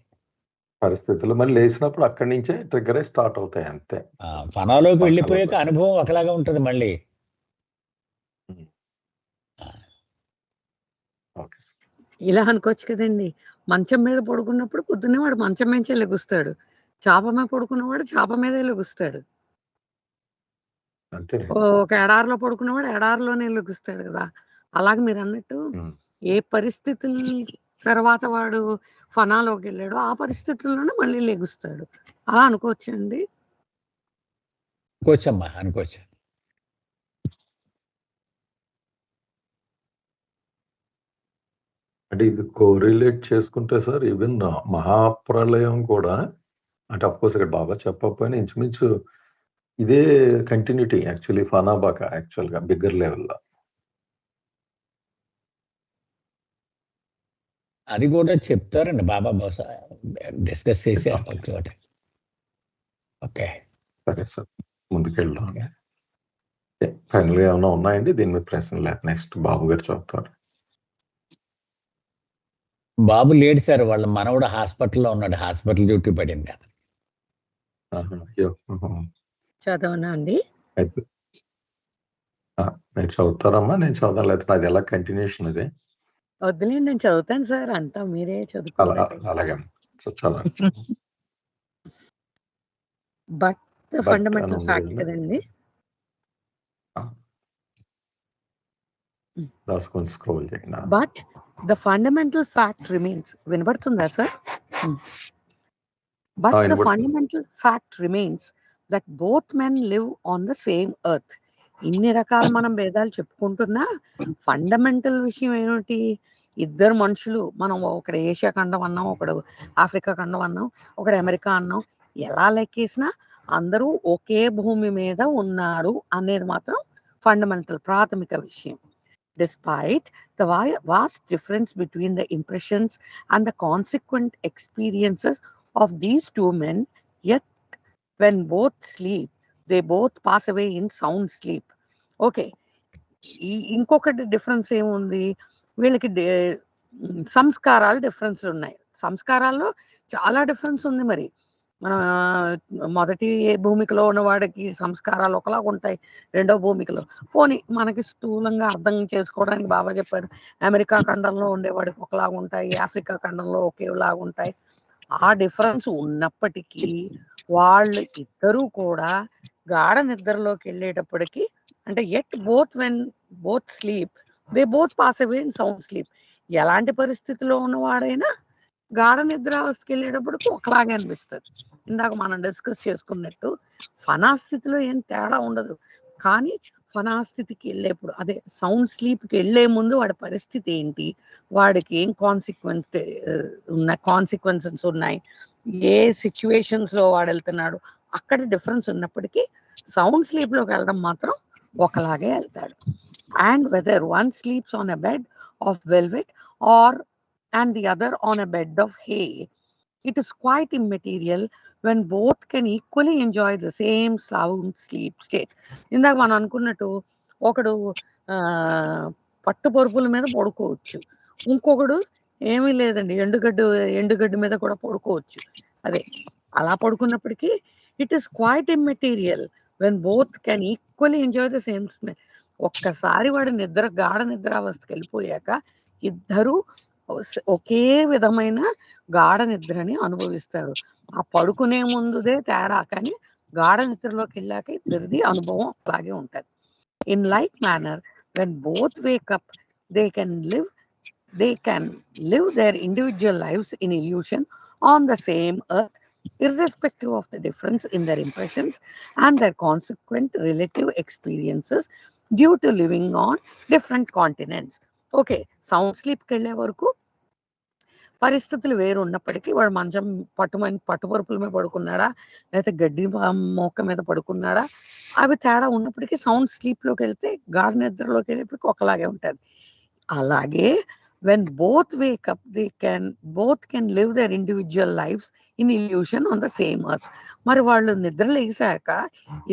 పరిస్థితులు మళ్ళీ లేచినప్పుడు అక్కడి నుంచే ట్రిగ్గర్ అయి స్టార్ట్ అవుతాయి అంతే. ఫనాలోకి వెళ్ళిపోయాక అనుభవం ఒకలాగా ఉంటుంది మళ్ళీ. ఓకే. ఇలా అనుకోవచ్చు కదండి, మంచం మీద పడుకున్నప్పుడు పొద్దున్నే వాడు మంచం మించే లెగుస్తాడు, చాప మీద పడుకున్నవాడు చాప మీదే లెగుస్తాడు. అంతే. ఒక ఎడారిలో పడుకున్నవాడు ఎడారిలోనే లెగుస్తాడు కదా. అలాగే మీరు అన్నట్టు ఏ పరిస్థితుల తర్వాత వాడు ఫనాలోకి వెళ్ళాడో ఆ పరిస్థితుల్లోనే మళ్ళీ లెగుస్తాడు. అలా అనుకోవచ్చండి. అనుకోవచ్చమ్మా, అనుకోవచ్చు. అంటే ఇది కోరిలేట్ చేసుకుంటే సార్, ఈవెన్ మహాప్రలయం కూడా, అంటే అఫ్కోర్స్ ఇక్కడ బాబా చెప్పకపోయినా ఇంచుమించు ఇదే కంటిన్యూటీ యాక్చువల్లీ ఫనాబాక యాక్చువల్ గా బిగ్గర్ లెవెల్లో. అది కూడా చెప్తారండి బాబా, బహుశా డిస్కస్ చేశారు ఒక చోట. ఓకే, సరే సార్, ముందుకెళ్దాం. ఫైనల్ గా ఏమైనా ఉన్నాయండి దీని మీద ప్రశ్నలు? లేదు, నెక్స్ట్ బాబు గారు చెప్తారు. బాబు లేడు సార్, వాళ్ళ మనవడు హాస్పిటల్లో ఉన్నాడు, హాస్పిటల్ డ్యూటీ పడింది. చదవనా అండి? మీరు చదువుతారమ్మా? నేను చదవాలి, లేకపోతే అది ఎలా కంటిన్యూషన్ ఇది? వద్దులేండి, నేను చదువుతాను సార్, అంతా మీరే చదువుకోవాలి. అలాగే చాలా. బట్ ఫండమెంటల్ ఫ్యాక్ట్ కదండి. దాసుకొని స్క్రోల్ చేయండి. But the fundamental fact remains. వినబడుతుందా sir? But the fundamental fact remains that both men live on the same earth. ఇన్ని రకాల మనం భేదాలు చెప్పుకుంటున్నా ఫండమెంటల్ విషయం ఏమిటి? ఇద్దరు మనుషులు, మనం ఒకడు ఏషియా ఖండం అన్నాం, ఒకడు ఆఫ్రికా ఖండం అన్నాం, ఒకడు అమెరికా అన్నాం, ఎలా లెక్కేసినా అందరూ ఒకే భూమి మీద ఉన్నారు అనేది మాత్రం ఫండమెంటల్ ప్రాథమిక విషయం. Despite the vast difference between the impressions and the consequent experiences of these two men, yet when both sleep, they both pass away in sound sleep. Okay, ఇంకొకటి డిఫరెన్స్ ఏముంది వీళ్ళకి? సంస్కారాలు డిఫరెన్స్ ఉన్నాయి. సంస్కారాల్లో చాలా డిఫరెన్స్ ఉంది. మరి మన మొదటి భూమికలో ఉన్నవాడికి సంస్కారాలు ఒకలాగా ఉంటాయి, రెండో భూమికలో. పోనీ మనకి స్థూలంగా అర్థం చేసుకోవడానికి బాబా చెప్పారు, అమెరికా ఖండంలో ఉండేవాడికి ఒకలాగా ఉంటాయి, ఆఫ్రికా ఖండంలో ఒకేలాగా ఉంటాయి. ఆ డిఫరెన్స్ ఉన్నప్పటికీ వాళ్ళు ఇద్దరూ కూడా గాఢ నిద్రలోకి వెళ్ళేటప్పటికి, అంటే at both when both sleep they both pass away in sound sleep. ఎలాంటి పరిస్థితిలో ఉన్నవాడైనా గాఢ నిద్రావస్థకి వెళ్ళేటప్పటికి ఒకలాగే అనిపిస్తుంది. ఇందాక మనం డిస్కస్ చేసుకున్నట్టు ఫనాస్థితిలో ఏం తేడా ఉండదు, కానీ ఫనాస్థితికి వెళ్ళేప్పుడు, అదే సౌండ్ స్లీప్కి వెళ్ళే ముందు వాడి పరిస్థితి ఏంటి, వాడికి ఏం కాన్సిక్వెన్సెస్ ఉన్నాయి, ఏ సిచ్యువేషన్స్ లో వాడు వెళ్తున్నాడు, అక్కడ డిఫరెన్స్ ఉన్నప్పటికీ సౌండ్ స్లీప్ లోకి వెళ్ళడం మాత్రం ఒకలాగే వెళ్తాడు. And whether one sleeps on a bed of velvet or and the other on a bed of hay, it is quite immaterial when both can equally enjoy the same sound sleep state. ఇందాక మనం అనుకున్నట్టు ఒకడు పట్టు పరుపుల మీద పడుకోవచ్చు, ఇంకొకడు ఏమీ లేదండి ఎండుగడ్డి మీద కూడా పడుకోవచ్చు. అదే అలా పడుకున్నప్పటికీ it is quite immaterial when both can equally enjoy the same. ఒక్కసారి వాడి గాఢ నిద్రావస్థకి వెళ్ళిపోయాక ఇద్దరు ఒకే విధమైన గాఢ నిద్రని అనుభవిస్తారు. ఆ పడుకునే ముందుదే తేడా, కానీ గాఢ నిద్రలోకి వెళ్ళాక ఇద్దరిది అనుభవం అలాగే ఉంటుంది. In like manner when both wake up they can live their individual lives in illusion on the same earth, irrespective of the difference in their impressions and their consequent relative experiences due to living on different continents. Okay, sound స్లీప్కి వెళ్ళే వరకు పరిస్థితులు వేరు ఉన్నప్పటికీ వాడు మంచం పట్టుపరుపుల మీద పడుకున్నాడా, లేకపోతే గడ్డి మోక మీద పడుకున్నాడా, అవి తేడా ఉన్నప్పటికీ సౌండ్ స్లీప్లోకి వెళ్తే గాఢ నిద్రలోకి వెళ్ళేప్పటికీ ఒకలాగే ఉంటుంది. అలాగే when both wake up, both can live their individual lives in illusion on the same earth. మరి వాళ్ళు నిద్ర లేసాక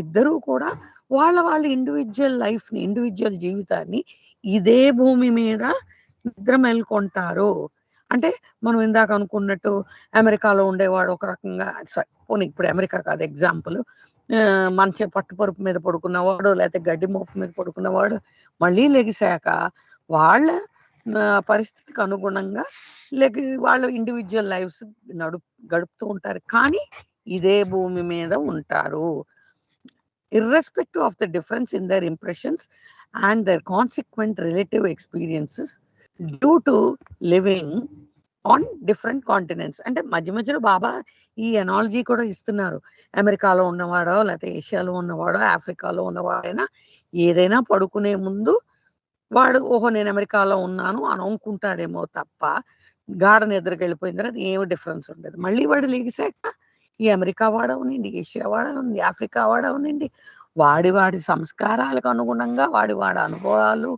ఇద్దరూ కూడా వాళ్ళ ఇండివిజువల్ లైఫ్ని, ఇండివిజువల్ జీవితాన్ని ఇదే భూమి మీద నిద్ర మేల్కొంటారు. అంటే మనం ఇందాక అనుకున్నట్టు అమెరికాలో ఉండేవాడు ఒక రకంగా, పోనీ ఇప్పుడు అమెరికా కాదు ఎగ్జాంపుల్, మంచి పట్టుపరుపు మీద పడుకున్నవాడు లేకపోతే గడ్డి మోపు మీద పడుకున్నవాడు మళ్ళీ లెగిసాక వాళ్ళ పరిస్థితికి అనుగుణంగా వాళ్ళ ఇండివిజువల్ లైఫ్స్ గడుపుతూ ఉంటారు, కానీ ఇదే భూమి మీద ఉంటారు. irrespective of the difference in their impressions and their consequent relative experiences due to living on different continents. అంటే మధ్య మధ్యలో బాబా ఈ ఎనాలజీ కూడా ఇస్తున్నారు. అమెరికాలో ఉన్నవాడో లేకపోతే ఏషియాలో ఉన్నవాడో ఆఫ్రికాలో ఉన్నవాడైనా ఏదైనా పడుకునే ముందు వాడు ఓహో నేను అమెరికాలో ఉన్నాను అని అనుకుంటాడేమో తప్ప గాఢ నిద్రకి వెళ్ళిపోయిన తర్వాత ఏమో డిఫరెన్స్ ఉండదు. మళ్ళీ వాడు లేగిసాక ఈ అమెరికా వాడవనండి, ఏషియా వాడవనండి, ఆఫ్రికా వాడవనండి, వాడి సంస్కారాలకు అనుగుణంగా వాడి అనుభవాలు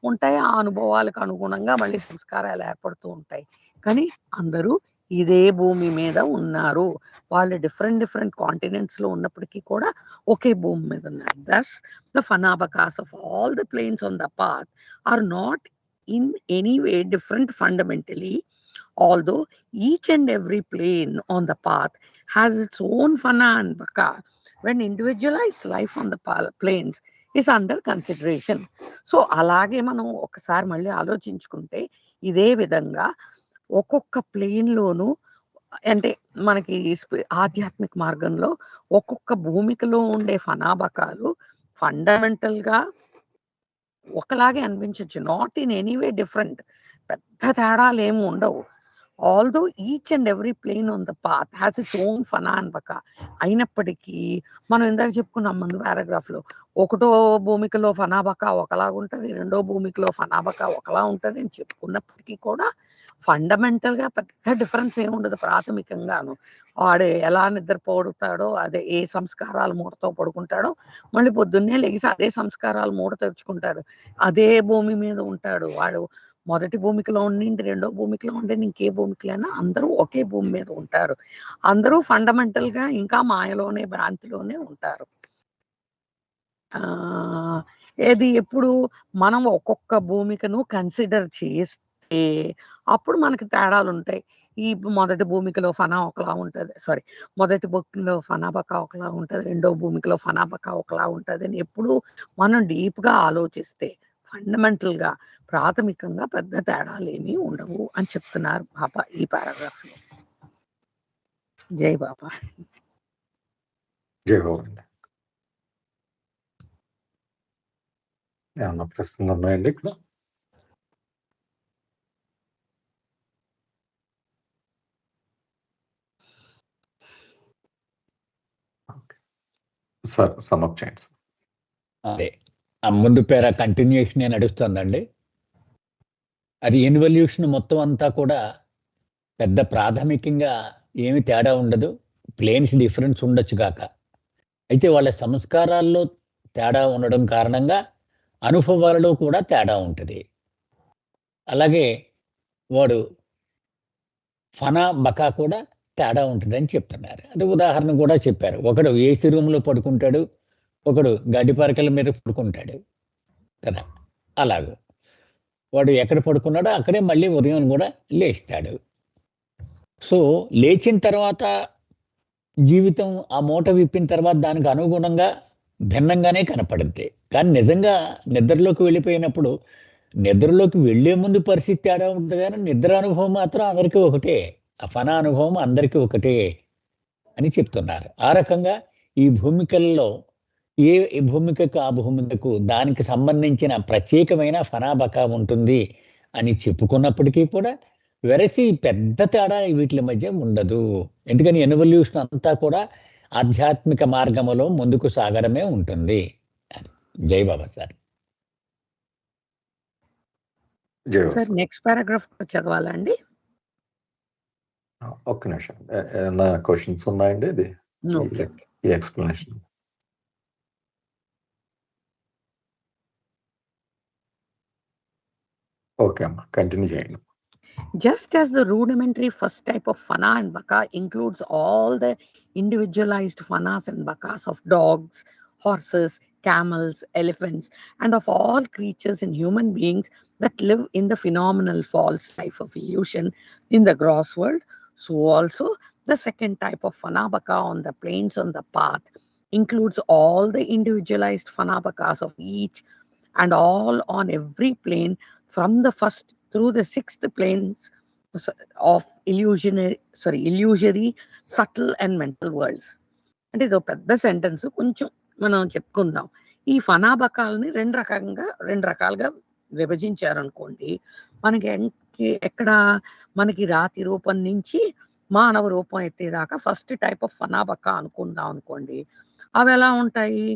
ఉంటాయి. ఆ అనుభవాలకు అనుగుణంగా మళ్ళీ సంస్కారాలు ఏర్పడుతూ ఉంటాయి. కానీ అందరూ ఇదే భూమి మీద ఉన్నారు. వాళ్ళు డిఫరెంట్ కాంటినెంట్స్ లో ఉన్నప్పటికీ కూడా ఒకే భూమి మీద ఉన్నారు. Thus, the Phanabakas of all the planes on the path are not in any way different fundamentally, although each and every plane on the path has its own Phana and Baka when individualized life on the planes is under consideration. So అలాగే మనం ఒకసారి మళ్ళీ ఆలోచించుకుంటే ఇదే విధంగా ఒక్కొక్క ప్లేన్లోనూ అంటే మనకి ఆధ్యాత్మిక మార్గంలో ఒక్కొక్క భూమికలో ఉండే ఫనాబకాలు ఫండమెంటల్గా ఒకలాగే అనిపించవచ్చు, నాట్ ఇన్ ఎనీవే డిఫరెంట్, పెద్ద తేడాలు ఏమి ఉండవు. although each and every plane on the path has its own Phana and Baka, అయినప్పటికీ మనం ఇందాక చెప్పుకున్నాం ముందు పారాగ్రాఫ్ లో, ఒకటో భూమికలో ఫనాబకా ఒకలాగా ఉంటుంది, రెండో భూమికలో ఫనాబకా ఒకలా ఉంటుంది అని చెప్పుకున్నప్పటికీ కూడా ఫండమెంటల్ గా పెద్ద డిఫరెన్స్ ఏమి ఉండదు. ప్రాథమికంగాను వాడు ఎలా నిద్రపోడుతాడో, అదే ఏ సంస్కారాలు మూడతో పడుకుంటాడో మళ్ళీ పొద్దున్నే లేచి అదే సంస్కారాలు మూడ తెరుచుకుంటాడు, అదే భూమి మీద ఉంటాడు. వాడు మొదటి భూమికలో ఉండి రెండో భూమికలో ఉండి ఇంకే భూమికలైనా అందరూ ఒకే భూమి మీద ఉంటారు. అందరూ ఫండమెంటల్ గా ఇంకా మాయలోనే భ్రాంతిలోనే ఉంటారు. ఏది ఎప్పుడు మనం ఒక్కొక్క భూమికను కన్సిడర్ చేస్తే అప్పుడు మనకి తేడాలు ఉంటాయి. ఈ మొదటి భూమికలో ఫనా ఒకలా ఉంటుంది, మొదటి భూమికలో ఫనాబకా ఒకలా ఉంటుంది, రెండో భూమికలో ఫనాబకా ఒకలా ఉంటుంది అని ఎప్పుడు మనం డీప్ గా ఆలోచిస్తే ఫండమెంటల్ గా ప్రాథమికంగా పెద్ద తేడాలు ఏమీ ఉండవు అని చెప్తున్నారు బాబా ఈ పారాగ్రాఫ్ లో. జై బాబా. జై బాబా. ఏమన్నా ప్రశ్నలు ఉన్నాయండి ఇక్కడ? సార్ సమ్అప్ చేయండి. అదే ఆ ముందు పేర కంటిన్యూషన్ నడుస్తుందండి. అది ఇన్వల్యూషన్ మొత్తం అంతా కూడా పెద్ద ప్రాథమికంగా ఏమి తేడా ఉండదు, ప్లేన్స్ డిఫరెన్స్ ఉండొచ్చు కాక, అయితే వాళ్ళ సంస్కారాల్లో తేడా ఉండడం కారణంగా అనుభవాలలో కూడా తేడా ఉంటుంది. అలాగే వాడు ఫనా బకా కూడా తేడా ఉంటుందని చెప్తున్నారు. అంటే ఉదాహరణ కూడా చెప్పారు, ఒకడు ఏసీ రూమ్లో పడుకుంటాడు, ఒకడు గడ్డి పరకల మీద పడుకుంటాడు కదా. అలాగే వాడు ఎక్కడ పడుకున్నాడో అక్కడే మళ్ళీ ఉదయం కూడా లేస్తాడు. సో లేచిన తర్వాత జీవితం ఆ మూట విప్పిన తర్వాత దానికి అనుగుణంగా భిన్నంగానే కనపడుద్ది. కానీ నిజంగా నిద్రలోకి వెళ్ళిపోయినప్పుడు నిద్రలోకి వెళ్లే ముందు పరిస్థితి తేడా ఉంటుంది, కానీ నిద్ర అనుభవం మాత్రం అందరికీ ఒకటే, ఆ ఫనా అనుభవం అందరికీ ఒకటే అని చెప్తున్నారు. ఆ రకంగా ఈ భూమికల్లో ఏ భూమికకు ఆ భూమికకు దానికి సంబంధించిన ప్రత్యేకమైన ఫనాబకా ఉంటుంది అని చెప్పుకున్నప్పటికీ కూడా వెరసి పెద్ద తేడా వీటి మధ్య ఉండదు. ఎందుకని ఎవల్యూషన్ అంతా కూడా ఆధ్యాత్మిక మార్గములో ముందుకు సాగడమే ఉంటుంది. Jai Baba sir. Jayavardhan sir next paragraph చదవాలా అండి? ఒక్క నిమిషం. ఏమన్నా క్వశ్చన్స్ ఉన్నాయండి ఇది ఓకే. ఈ ఎక్స్ప్లెనేషన్? ఓకే అమ్మా, కంటిన్యూ చేయండి. Just as the rudimentary first type of fana and baka includes all the individualized fanas and bakas of dogs, horses, camels, elephants, and of all creatures and human beings that live in the phenomenal false life of illusion in the gross world, so also the second type of fana baka on the plains on the path includes all the individualized fana bakas of each and all on every plane from the first through the sixth planes of illusory, subtle and mental worlds. అంటే ఇది ఒక పెద్ద sentence, కొంచెం మనం చెప్పుకుందాం. ఈ ఫనాబకాలని రెండు రకాలుగా విభజించారనుకోండి. మనకి ఎక్కడ మనకి రాతి రూపం నుంచి మానవ రూపం ఎత్తేదాకా ఫస్ట్ టైప్ ఆఫ్ ఫనాబక అనుకుందాం అనుకోండి. అవి ఎలా ఉంటాయి?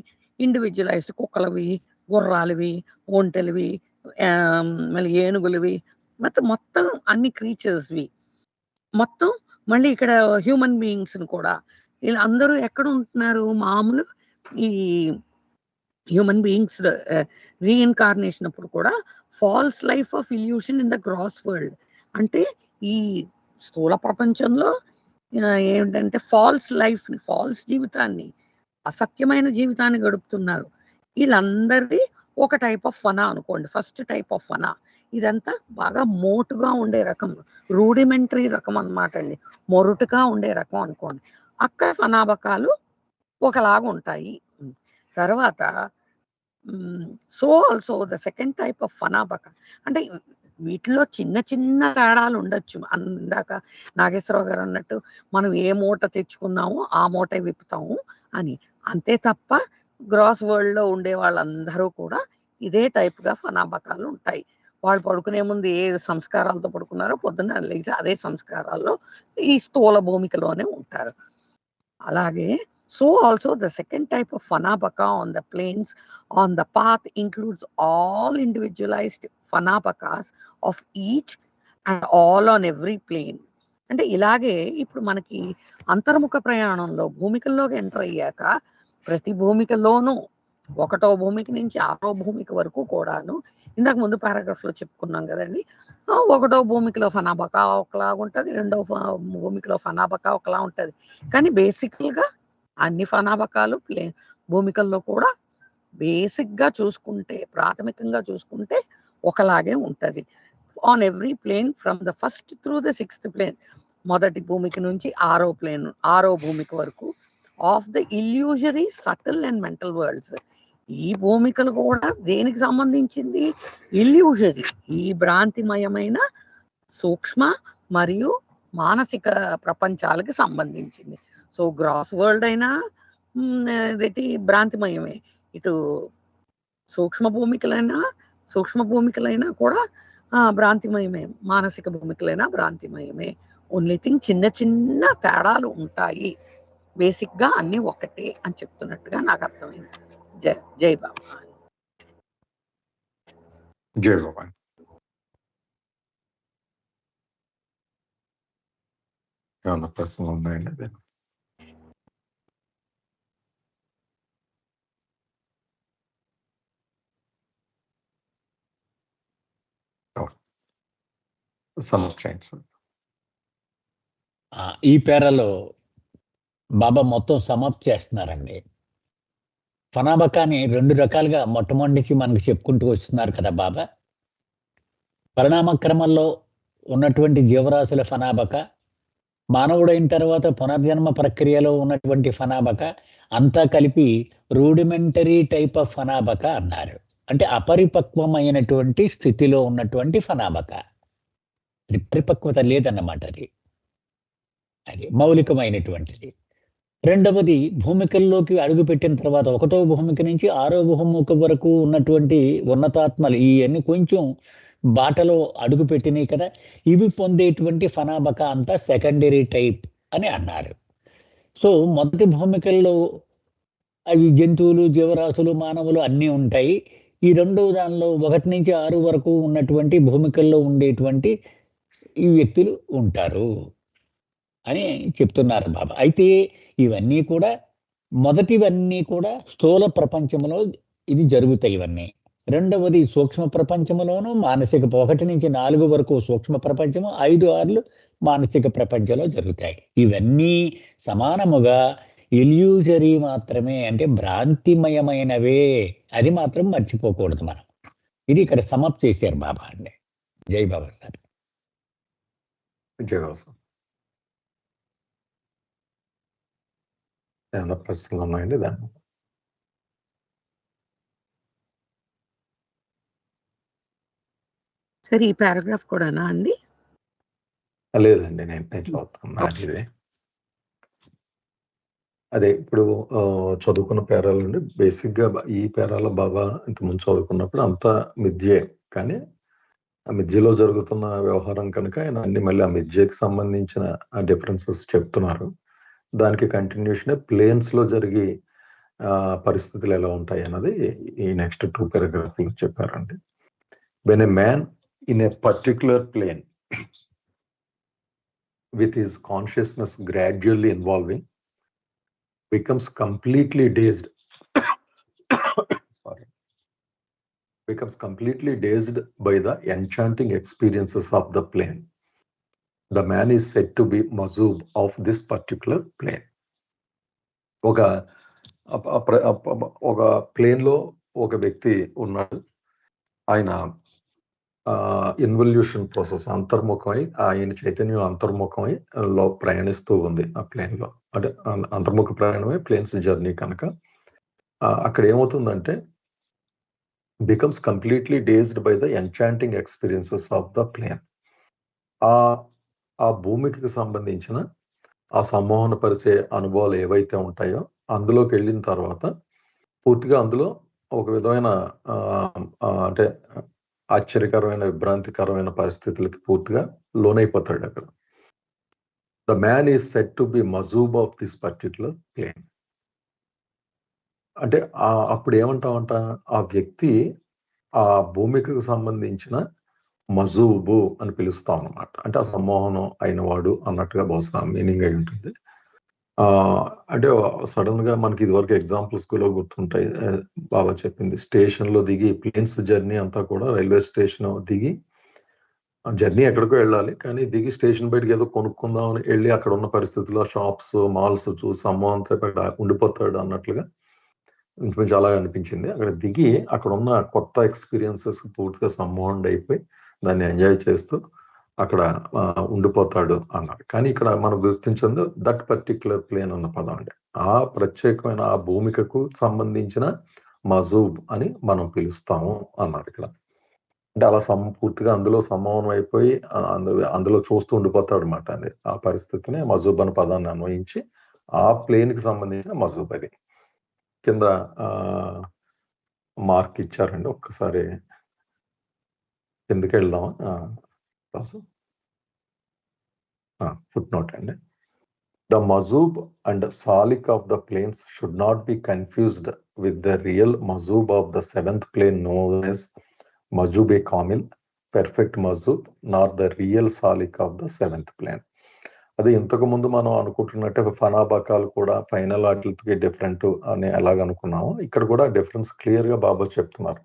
ఇండివిజువలైజ్డ్ కుక్కలవి, గుర్రాలవి, ఒంటెలవి, మళ్ళీ ఏనుగులవి, మొత్తం అన్ని క్రీచర్స్వి, మొత్తం మళ్ళీ ఇక్కడ హ్యూమన్ బీయింగ్స్ కూడా వీళ్ళు అందరూ ఎక్కడ ఉంటున్నారు? మామూలు ఈ హ్యూమన్ బీయింగ్స్ రీఇన్కార్నేషన్ అప్పుడు కూడా falls life of illusion in the gross world, అంటే ఈ స్థూల ప్రపంచంలో ఏంటంటే ఫాల్స్ లైఫ్, ఫాల్స్ జీవితాన్ని, అసత్యమైన జీవితాన్ని గడుపుతున్నారు. వీళ్ళందరిది ఒక టైప్ ఆఫ్ ఫనా అనుకోండి, ఫస్ట్ టైప్ ఆఫ్ ఫనా. ఇదంతా బాగా మోటుగా ఉండే రకం, రూడిమెంటరీ రకం అన్నమాట అండి, మొరుటుగా ఉండే రకం అనుకోండి. అక్కడ ఫనాబకాలు ఒకలాగా ఉంటాయి. తర్వాత so also the second type of ఫనాబక, అంటే వీటిలో చిన్న చిన్న తేడాలు ఉండొచ్చు. అందాక నాగేశ్వరరావు గారు అన్నట్టు మనం ఏ మూట తెచ్చుకున్నామో ఆ మూట విప్పుతాము అని, అంతే తప్ప గ్రాస్ వరల్డ్ లో ఉండే వాళ్ళందరూ కూడా ఇదే టైప్ గా ఫనాబకాలు ఉంటాయి. వాళ్ళు పడుకునే ముందు ఏ సంస్కారాలతో పడుకున్నారో పొద్దున్న లేచి అదే సంస్కారాల్లో ఈ స్థూల భూమికలోనే ఉంటారు. అలాగే so also the second type of ఫనాబకా on the planes on the path includes all individualized ఫనాబకాస్ of each and all on every plane. అంటే ఇలాగే ఇప్పుడు మనకి అంతర్ముఖ ప్రయాణంలో భూమికల్లోకి ఎంటర్ అయ్యాక ప్రతి భూమికలోనూ ఒకటో భూమికి నుంచి 6వ భూమికి వరకు కూడాను, ఇందాక ముందు పారాగ్రాఫ్ లో చెప్పుకున్నాం కదండి, ఒకటో భూమికలో ఫనాబకా ఒకలాగా ఉంటుంది, రెండవ భూమికలో ఫనాబకా ఒకలా ఉంటుంది. కానీ బేసికల్ గా అన్ని ఫనాబకాలు భూమికల్లో కూడా బేసిక్ గా చూసుకుంటే, ప్రాథమికంగా చూసుకుంటే ఒకలాగే ఉంటది. On every plane from the first through the sixth plane, మొదటి భూమికి నుంచి 6వ భూమికి వరకు, of the illusory subtle and mental worlds. ఈ భూమికలు కూడా దేనికి సంబంధించింది? ఇల్యూజరీ, ఈ భ్రాంతిమయమైన సూక్ష్మ మరియు మానసిక ప్రపంచాలకి సంబంధించింది. సో గ్రాస్ వరల్డ్ అయినా భ్రాంతిమయమే, ఇటు సూక్ష్మ భూమికలైనా కూడా భ్రాంతిమయమే, మానసిక భూమికలైనా భ్రాంతిమయమే. ఓన్లీ థింగ్ చిన్న చిన్న తేడాలు ఉంటాయి, బేసిక్ గా అన్ని ఒకటే అని చెప్తున్నట్టుగా నాకు అర్థమైంది. జై బాబా. జై బాబా. ఏమన్నా ప్రశ్నలు ఉన్నాయండి? అదే సమర్చండి సార్. ఈ పేరాలో బాబా మొత్తం సమాప్తి చేస్తున్నారండి. ఫనాబకాని 2 రకాలుగా మొట్టమొదటి మనకు చెప్పుకుంటూ వస్తున్నారు కదా బాబా. పరిణామ క్రమంలో ఉన్నటువంటి జీవరాశుల ఫనాబక, మానవుడైన తర్వాత పునర్జన్మ ప్రక్రియలో ఉన్నటువంటి ఫనాబక, అంతా కలిపి రూడిమెంటరీ టైప్ ఆఫ్ ఫనాబక అన్నారు. అంటే అపరిపక్వమైనటువంటి స్థితిలో ఉన్నటువంటి ఫనాబక, అది పరిపక్వత లేదన్నమాట. అది మౌలికమైనటువంటిది. రెండవది భూమికల్లోకి అడుగుపెట్టిన తర్వాత 1వ భూమిక నుంచి 6వ భూమిక వరకు ఉన్నటువంటి ఉన్నతాత్మలు, ఇవన్నీ కొంచెం బాటలో అడుగు పెట్టినాయి కదా, ఇవి పొందేటువంటి ఫనాబక అంతా సెకండరీ టైప్ అని అన్నారు. సో మొదటి భూమికల్లో అవి జంతువులు, జీవరాశులు, మానవులు అన్నీ ఉంటాయి. ఈ రెండవ దానిలో 1 నుంచి 6 వరకు ఉన్నటువంటి భూమికల్లో ఉండేటువంటి ఈ వ్యక్తులు ఉంటారు అని చెప్తున్నారు బాబా. అయితే ఇవన్నీ కూడా మొదటివన్నీ కూడా స్థూల ప్రపంచంలో ఇది జరుగుతాయి ఇవన్నీ. రెండవది సూక్ష్మ ప్రపంచంలోను మానసిక 1 నుంచి 4 వరకు సూక్ష్మ ప్రపంచము, 5, 6 మానసిక ప్రపంచంలో జరుగుతాయి. ఇవన్నీ సమానముగా ఇల్యూజరీ మాత్రమే, అంటే భ్రాంతిమయమైనవే. అది మాత్రం మర్చిపోకూడదు మనం. ఇది ఇక్కడ సమప్ చేశారు బాబా అండి. జై బాబా సార్. జై బాబా సార్. ఏమైనా ప్రశ్నలు ఉన్నాయండి దాన్ని? సరే, ఈ పారాగ్రాఫ్ కూడానా అండి? లేదండి, నేను చదువుతాను. ఇదే అదే ఇప్పుడు చదువుకున్న పేరాలు అండి. బేసిక్ గా ఈ పేరాల బాబా ఇంతకుముందు చదువుకున్నప్పుడు అంతా మిథ్యే, కానీ ఆ మిథ్యలో జరుగుతున్న వ్యవహారం కనుక ఆయన అన్ని మళ్ళీ ఆ మిథ్యకి సంబంధించిన ఆ డిఫరెన్సెస్ చెప్తున్నారు. దానికి కంటిన్యూషన్ ప్లేన్స్ లో జరిగి పరిస్థితులు ఎలా ఉంటాయి అన్నది ఈ నెక్స్ట్ 2 పారాగ్రాఫ్లు చెప్పారండి. When a man in a particular plane with his consciousness gradually evolving becomes completely dazed by the enchanting experiences of the plane. The man is said to be mazub of this particular plane. ఒక plane లో ఒక వ్యక్తి ఉన్నాడు. ఆయన involution process అంతర్ముఖమై, ఆయన చైతన్యం అంతర్ముఖమై ప్రయాణిస్తూ ఉంది ఆ ప్లేన్ లో. అంటే అంతర్ముఖ ప్రయాణమే ప్లేన్స్ జర్నీ కనుక అక్కడ ఏమవుతుందంటే becomes completely dazed by the enchanting experiences of the plane. ఆ భూమికి సంబంధించిన ఆ సమ్మోహనపరిచే అనుభవాలు ఏవైతే ఉంటాయో అందులోకి వెళ్ళిన తర్వాత పూర్తిగా అందులో ఒక విధమైన అంటే ఆశ్చర్యకరమైన విభ్రాంతికరమైన పరిస్థితులకి పూర్తిగా లోనైపోతాడు అక్కడ. The man is set to be మజూబ్ ఆఫ్ దిస్ పర్టిక్యులర్ ప్లేన్. అంటే అప్పుడు ఏమంటామంట, ఆ వ్యక్తి ఆ భూమికి సంబంధించిన మజూబు అని పిలుస్తాం అన్నమాట. అంటే ఆ సమ్మోహనం అయిన వాడు అన్నట్టుగా బహుశా మీనింగ్ అయి ఉంటుంది. అంటే సడన్ గా మనకి ఇదివరకు ఎగ్జాంపుల్స్ కూడా గుర్తుంటాయి. బాబా చెప్పింది స్టేషన్ లో దిగి ప్లేన్స్ జర్నీ అంతా కూడా రైల్వే స్టేషన్ దిగి జర్నీ ఎక్కడికో వెళ్ళాలి, కానీ దిగి స్టేషన్ బయటకి ఏదో కొనుక్కుందాం అని వెళ్ళి అక్కడ ఉన్న పరిస్థితుల్లో షాప్స్ మాల్స్ చూసి అమ్మవంతా అక్కడ ఉండిపోతాడు అన్నట్లుగా కొంచెం చాలా అనిపించింది. అక్కడ దిగి అక్కడ ఉన్న కొత్త ఎక్స్పీరియన్సెస్ పూర్తిగా సమ్మౌండ్ అయిపోయి దాన్ని ఎంజాయ్ చేస్తూ అక్కడ ఉండిపోతాడు అన్నారు. కానీ ఇక్కడ మనం గుర్తించింది దట్ పర్టిక్యులర్ ప్లేన్ అన్న పదం అండి. ఆ ప్రత్యేకమైన ఆ భూమికకు సంబంధించిన మజూబ్ అని మనం పిలుస్తాము అన్నారు ఇక్కడ. అంటే అలా పూర్తిగా అందులో సమ్మౌనం అయిపోయి అందులో చూస్తూ ఉండిపోతాడు అనమాట. అది ఆ పరిస్థితిని మజూబ్ అనే పదాన్ని అన్వయించి ఆ ప్లేన్ కి సంబంధించిన మజూబ్ అది. కింద మార్క్ ఇచ్చారండి, ఒక్కసారి కిందకి వెళ్దామా రాసు. Footnote అండి. The mazub and salik of the planes should not be confused with the real mazub of the 7th plane known as mazub-e kamil, perfect mazub, nor the real salik of the 7th plane. అది ఇంతకు ముందు మనం అనుకుంటున్నట్టే ఫనాబకాలు కూడా final వాటికి different అని ఎలాగ అనుకున్నామో ఇక్కడ కూడా డిఫరెన్స్ క్లియర్ గా బాబా చెప్తున్నారు.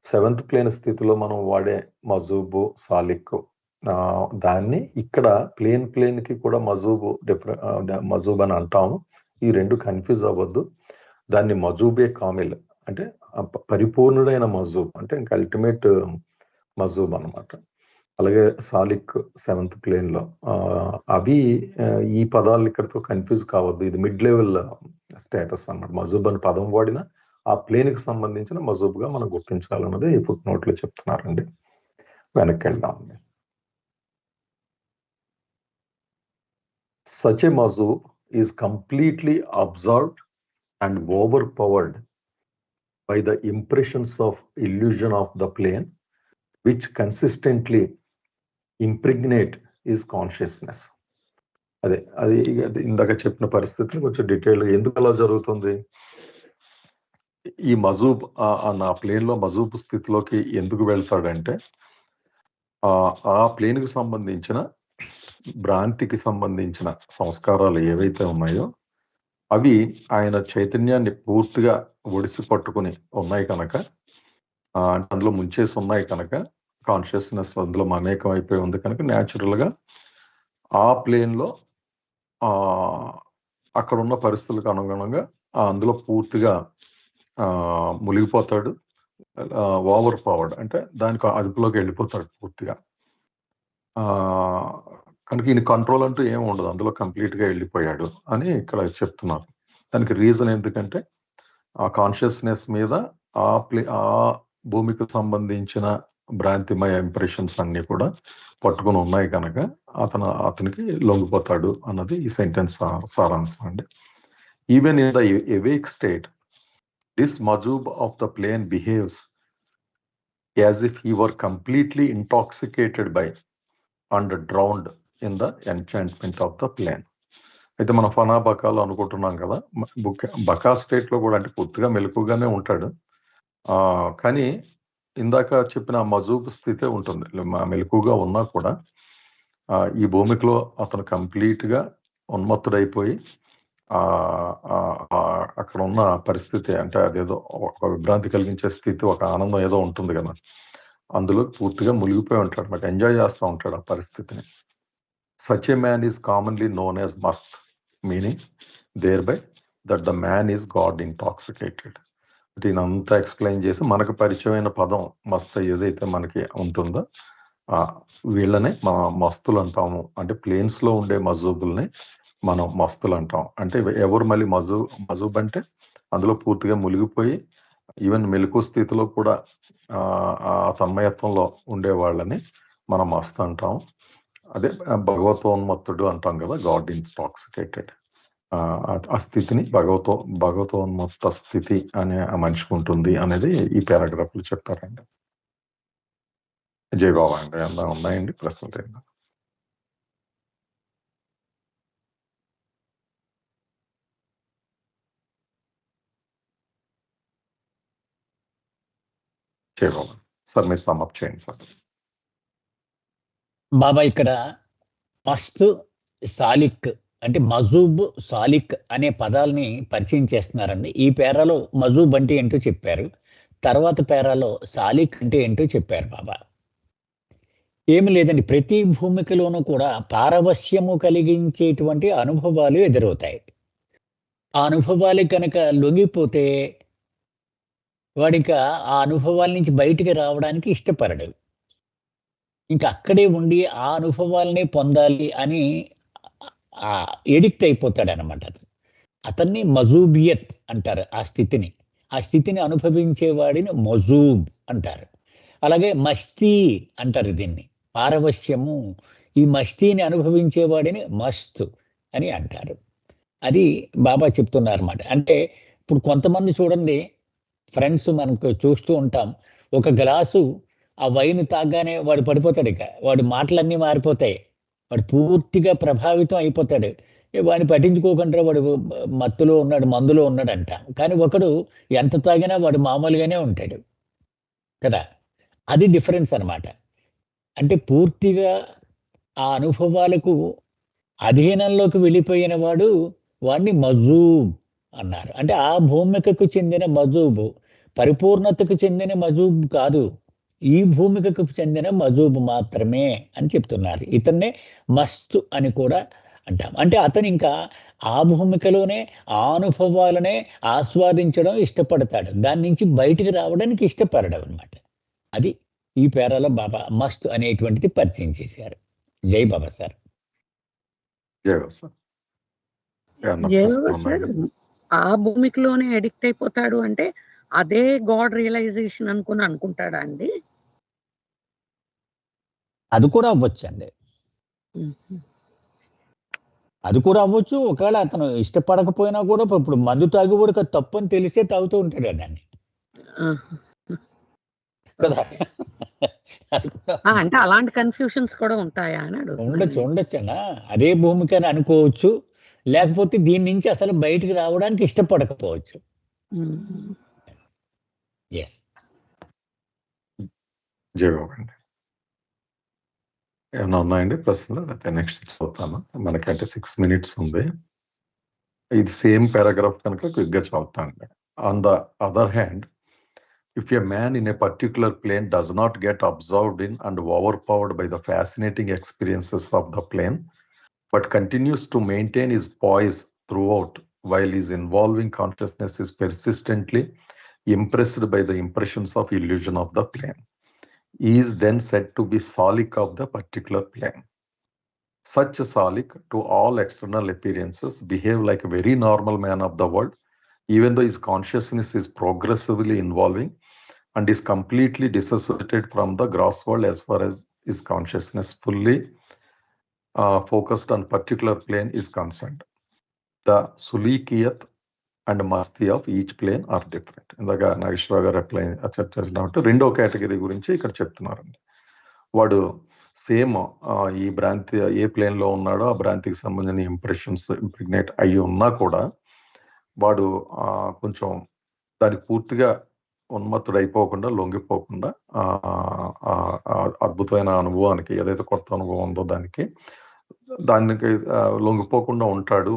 7th ప్లేన్ స్థితిలో మనం వాడే మజూబు సాలిక్ దాన్ని ఇక్కడ ప్లేన్ కి కూడా మజూబ్ అని అంటాము. ఈ రెండు కన్ఫ్యూజ్ అవ్వద్దు. దాన్ని మజూబే కామిల్ అంటే పరిపూర్ణుడైన మజూబ్ అంటే ఇంకా అల్టిమేట్ మజూబ్ అన్నమాట. అలాగే సాలిక్ 7th ప్లేన్ లో అవి ఈ పదాలు ఇక్కడతో కన్ఫ్యూజ్ కావద్దు. ఇది మిడ్ లెవెల్ స్టేటస్ అన్నమాట. మజూబ్ అని పదం వాడిన ఆ ప్లేన్ కి సంబంధించిన మజూబ్ గా మనం గుర్తించాలన్నది ఈ ఫుట్ నోట్ లో చెప్తున్నారండి. వెనక్కి వెళ్దామండి. Such a mazub is completely absorbed and overpowered by the impressions of illusion of the plane, which consistently impregnate his consciousness. అది ఇందాక చెప్పిన పరిస్థితిని కొంచెం డీటెయిల్ ఎందుకు అలా జరుగుతుంది ఈ మజూబ్ నా ప్లేన్ లో మజూబ్ స్థితిలోకి ఎందుకు వెళ్తాడంటే ఆ ప్లేన్ కి సంబంధించిన భ్రాంతికి సంబంధించిన సంస్కారాలు ఏవైతే ఉన్నాయో అవి ఆయన చైతన్యాన్ని పూర్తిగా ఒడిసి పట్టుకుని ఉన్నాయి కనుక, అందులో ముంచేసి ఉన్నాయి కనుక, కాన్షియస్నెస్ అందులో మమేకం అయిపోయి ఉంది కనుక న్యాచురల్ గా ఆ ప్లేన్ లో అక్కడ ఉన్న పరిస్థితులకు అనుగుణంగా అందులో పూర్తిగా మునిగిపోతాడు. ఓవర్ పవర్డ్ అంటే దానికి అదుపులోకి వెళ్ళిపోతాడు పూర్తిగా. కనుక ఈయన కంట్రోల్ అంటూ ఏమి ఉండదు, అందులో కంప్లీట్ గా వెళ్ళిపోయాడు అని ఇక్కడ చెప్తున్నారు. దానికి రీజన్ ఎందుకంటే ఆ కాన్షియస్నెస్ మీద ఆ భూమికి సంబంధించిన భ్రాంతిమయ ఇంప్రెషన్స్ అన్ని కూడా పట్టుకుని ఉన్నాయి కనుక అతనికి లొంగిపోతాడు అన్నది ఈ సెంటెన్స్ సారాంశం అండి. Even in the awake state, this majoob of the plane behaves as if he were completely intoxicated by and drowned in the enchantment of the plane. అయితే మనం ఫనా బకాలు అనుకుంటున్నాం కదా, బకా స్టేట్ లో కూడా అంటే పూర్తిగా మెలకుగానే ఉంటాడు. కానీ ఇందాక చెప్పిన మజూబ్ స్థితే ఉంటుంది, మెలకుగా ఉన్నా కూడా ఈ భూమికిలో అతను కంప్లీట్ గా ఉన్మత్తుడైపోయి అక్కడ ఉన్న పరిస్థితి అంటే అదేదో ఒక విభ్రాంతి కలిగించే స్థితి, ఒక ఆనందం ఏదో ఉంటుంది కదా, అందులో పూర్తిగా మునిగిపోయి ఉంటాడు అన్నమాట, ఎంజాయ్ చేస్తూ ఉంటాడు ఆ పరిస్థితిని. Such a man is commonly known as మస్త్, meaning thereby that the man is God intoxicated. దీనంతా ఎక్స్ప్లెయిన్ చేసి మనకు పరిచయమైన పదం మస్త్ ఏదైతే మనకి ఉంటుందో వీళ్ళనే మనం మస్తులు అంటాము. అంటే ప్లేన్స్ లో ఉండే మజూబుల్ని మనం మస్తులు అంటాం. అంటే ఎవరు మళ్ళీ మజూబ్ అంటే అందులో పూర్తిగా మునిగిపోయి ఈవెన్ మెలకు స్థితిలో కూడా ఆ తన్మయత్వంలో ఉండే వాళ్ళని మనం మస్త్ అంటాం. అదే భగవతోన్మత్తుడు అంటాం కదా, గాడ్ ఇంటాక్సికేటెడ్. ఆ స్థితిని భగవతోన్మత్త స్థితి అనే ఆ మనిషికి ఉంటుంది అనేది ఈ పారాగ్రాఫ్ లో చెప్పారండి. జై బాబా అండి. అలా ఉన్నాయండి ప్రశ్నలు. జై బాబా సార్, మీరు సమాప్తం చేయండి సార్. బాబా ఇక్కడ మస్త్, సాలిక్ అంటే మజూబ్, సాలిక్ అనే పదాలని పరిచయం చేస్తున్నారండి. ఈ పేరాలో మజూబ్ అంటే ఏంటో చెప్పారు, తర్వాత పేరాలో సాలిక్ అంటే ఏంటో చెప్పారు బాబా. ఏమి లేదండి, ప్రతి భూమికలోనూ కూడా పారవశ్యము కలిగించేటువంటి అనుభవాలు ఎదురవుతాయి. ఆ అనుభవాలు కనుక లొంగిపోతే వాడిక ఆ అనుభవాల నుంచి బయటికి రావడానికి ఇష్టపడడు. ఇంకా అక్కడే ఉండి ఆ అనుభవాలని పొందాలి అని ఎడిక్ట్ అయిపోతాడు అనమాట. అతన్ని మజూబియత్ అంటారు. ఆ స్థితిని అనుభవించేవాడిని మజూబ్ అంటారు. అలాగే మస్తీ అంటారు దీన్ని, పారవశ్యము. ఈ మస్తీని అనుభవించేవాడిని మస్తు అని అంటారు. అది బాబా చెప్తున్నారు అన్నమాట. అంటే ఇప్పుడు కొంతమంది చూడండి, ఫ్రెండ్స్ మనకు చూస్తూ ఉంటాం, ఒక గ్లాసు ఆ వైన్ తాగానే వాడు పడిపోతాడు. ఇక వాడి మాటలన్నీ మారిపోతాయి, వాడు పూర్తిగా ప్రభావితం అయిపోతాడు. వాడిని పట్టించుకోకుండా వాడు మత్తులో ఉన్నాడు, మందులో ఉన్నాడు అంటాం. కానీ ఒకడు ఎంత తాగినా వాడు మామూలుగానే ఉంటాడు కదా. అది డిఫరెన్స్ అన్నమాట. అంటే పూర్తిగా ఆ అనుభవాలకు అధీనంలోకి వెళ్ళిపోయిన వాడిని మజూబ్ అన్నారు. అంటే ఆ భూమికకు చెందిన మజూబు పరిపూర్ణతకు చెందిన మజూబ్ కాదు, ఈ భూమికకు చెందిన మజూబ్ మాత్రమే అని చెప్తున్నారు. ఇతన్నే మస్తు అని కూడా అంటాం. అంటే అతను ఇంకా ఆ భూమికలోనే ఆ అనుభవాలనే ఆస్వాదించడం ఇష్టపడతాడు, దాని నుంచి బయటికి రావడానికి ఇష్టపడడం అనమాట. అది ఈ పేరాలో బాబా మస్తు అనేటువంటిది పరిచయం చేశారు. జై బాబా సార్. జై బాబా సార్. సార్ ఆ భూమికిలోనే అడిక్ట్ అయిపోతాడు అంటే అదే గాడ్ రియలైజేషన్ అనుకుంటాడా అండి? అది కూడా అవ్వచ్చండి, అది కూడా అవ్వచ్చు. ఒకవేళ అతను ఇష్టపడకపోయినా కూడా ఇప్పుడు మందు తాగుబడికి తప్పు అని తెలిసే తాగుతూ ఉంటాడు దాన్ని కదా. అంటే అలాంటి కన్ఫ్యూషన్స్ కూడా ఉంటాయా అని ఉండొచ్చన్నా. అదే భూమికని అనుకోవచ్చు, లేకపోతే దీని నుంచి అసలు బయటికి రావడానికి ఇష్టపడకపోవచ్చు. ఎస్. జయబాబు అండి. ఏమన్నా ఉన్నాయండి ప్రశ్నలు? అయితే నెక్స్ట్ చదువుతాను. మనకంటే 6 minutes ఉంది. ఇది సేమ్ పారాగ్రాఫ్ కనుక క్విక్గా చదువుతానండి. On the other hand, if a man in a particular plane does not get absorbed in and overpowered by the fascinating experiences of the plane, but continues to maintain his poise throughout while his involving consciousness is persistently impressed by the impressions of illusion of the plane, he is then said to be salik of the particular plane. Such salik to all external appearances behave like a very normal man of the world, even though his consciousness is progressively evolving and is completely disassociated from the gross world as far as his consciousness fully focused on particular plane is concerned. The sulikiyat and masti of each plane are different. ఇందాక నాగేశ్వరరావు గారు apply చర్చించినట్టు రెండో category గురించి ఇక్కడ చెప్తున్నారండి. వాడు same ఈ భ్రాంతి ఏ plane లో ఉన్నాడో ఆ భ్రాంతికి సంబంధించిన ఇంప్రెషన్స్ ఇంప్రిగ్నేట్ అయ్యి ఉన్నా కూడా వాడు కొంచెం దానికి పూర్తిగా ఉన్మత్తుడు అయిపోకుండా లొంగిపోకుండా అద్భుతమైన అనుభవానికి ఏదైతే కొత్త అనుభవం ఉందో దానికి లొంగిపోకుండా ఉంటాడు.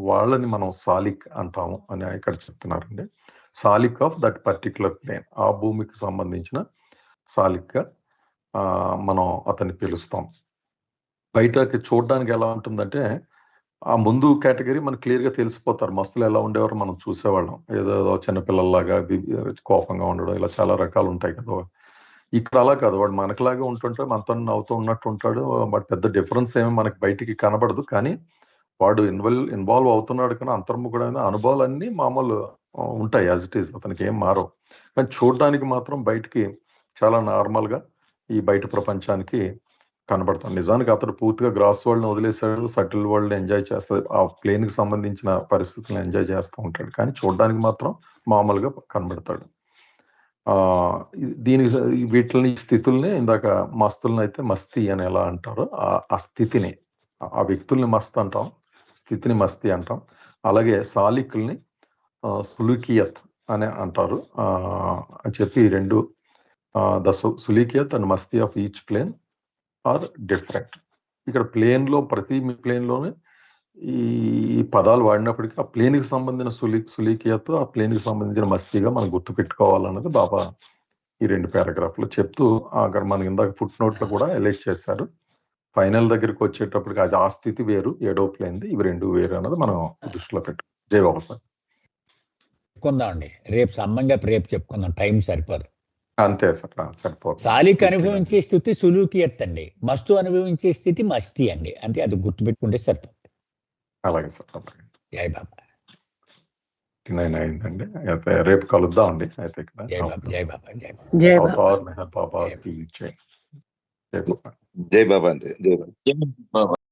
వాళ్ళని మనం సాలిక్ అంటాము అని ఇక్కడ చెప్తున్నారండి. సాలిక్ ఆఫ్ దట్ పర్టిక్యులర్ ప్లేన్, ఆ భూమికి సంబంధించిన సాలిక్గా మనం అతన్ని పిలుస్తాం. బయటకి చూడడానికి ఎలా ఉంటుందంటే ఆ ముందు కేటగిరీ మనకు క్లియర్గా తెలిసిపోతారు. మస్తులు ఎలా ఉండేవారు మనం చూసేవాళ్ళం. ఏదో చిన్నపిల్లల్లాగా కోపంగా ఉండడం ఇలా చాలా రకాలు ఉంటాయి కదా. ఇక్కడ అలా కాదు, వాడు మనకులాగా ఉంటుంటే మనతో నవ్వుతూ ఉన్నట్టు ఉంటాడు. బట్ పెద్ద డిఫరెన్స్ ఏమి మనకి బయటికి కనబడదు. కానీ వాడు ఇన్వాల్వ్ అవుతున్నాడు కానీ అంతర్ముఖుడైన అనుభవాలన్నీ మామూలు ఉంటాయి, యాజ్ ఇట్ ఈస్, అతనికి ఏం మారవు. కానీ చూడడానికి మాత్రం బయటికి చాలా నార్మల్గా ఈ బయట ప్రపంచానికి కనబడతాడు. నిజానికి అతడు పూర్తిగా గ్రాస్ వరల్డ్ని వదిలేశాడు, సటిల్ వరల్డ్ని ఎంజాయ్ చేస్తాడు, ఆ ప్లేన్కి సంబంధించిన పరిస్థితులను ఎంజాయ్ చేస్తూ ఉంటాడు. కానీ చూడడానికి మాత్రం మామూలుగా కనబడతాడు. వీటిని స్థితుల్ని ఇందాక మస్తుల్ని అయితే మస్తీ అని ఎలా అంటారో ఆ స్థితిని, ఆ వ్యక్తుల్ని మస్త్ అంటాం, స్థితిని మస్తీ అంటాం. అలాగే సాలికుల్ని సులుకియత్ అని అంటారు అని చెప్పి రెండు ద సులికియత్ అండ్ మస్తీ of each plane are different. ఇక్కడ ప్లేన్లో ప్రతి ప్లేన్లోనే ఈ పదాలు వాడినప్పటికీ ఆ ప్లేన్కి సంబంధించిన సులీకియత్, ఆ ప్లేన్కి సంబంధించిన మస్తీగా మనం గుర్తుపెట్టుకోవాలన్నది బాబా ఈ రెండు పారాగ్రాఫ్లో చెప్తూ అక్కడ మనకి ఇందాక ఫుట్ నోట్లో కూడా ఎలైట్ చేశారు. ఫైనల్ దగ్గరికి వచ్చేటప్పటికి అది ఆ స్థితి వేరు, ఏడో ప్లేన్ది, ఇవి రెండు వేరు అన్నది మనం దృష్టిలో పెట్టు. జై బాబా సార్. చెప్పుకుందామండి, రేపు సంబంగా రేపు చెప్పుకుందాం, టైం సరిపోదు. అంతే సార్, సరిపోతుంది. సాలిక్ అనుభవించే స్థితి సులూకియత్ అండి, మస్తు అనుభవించే స్థితి మస్తీ అండి. అంటే అది గుర్తుపెట్టుకుంటే సరిపోతుంది. అలాగే సార్. జై బాబా. 9 అయిందండి. అయితే రేపు కలుద్దాం అండి. అయితే ఇక్కడ జై బాబా, జై బాబా, జై బాబా. జై బాబా. మెహర్ బాబా. జై బాబా అండి. జై బాబా.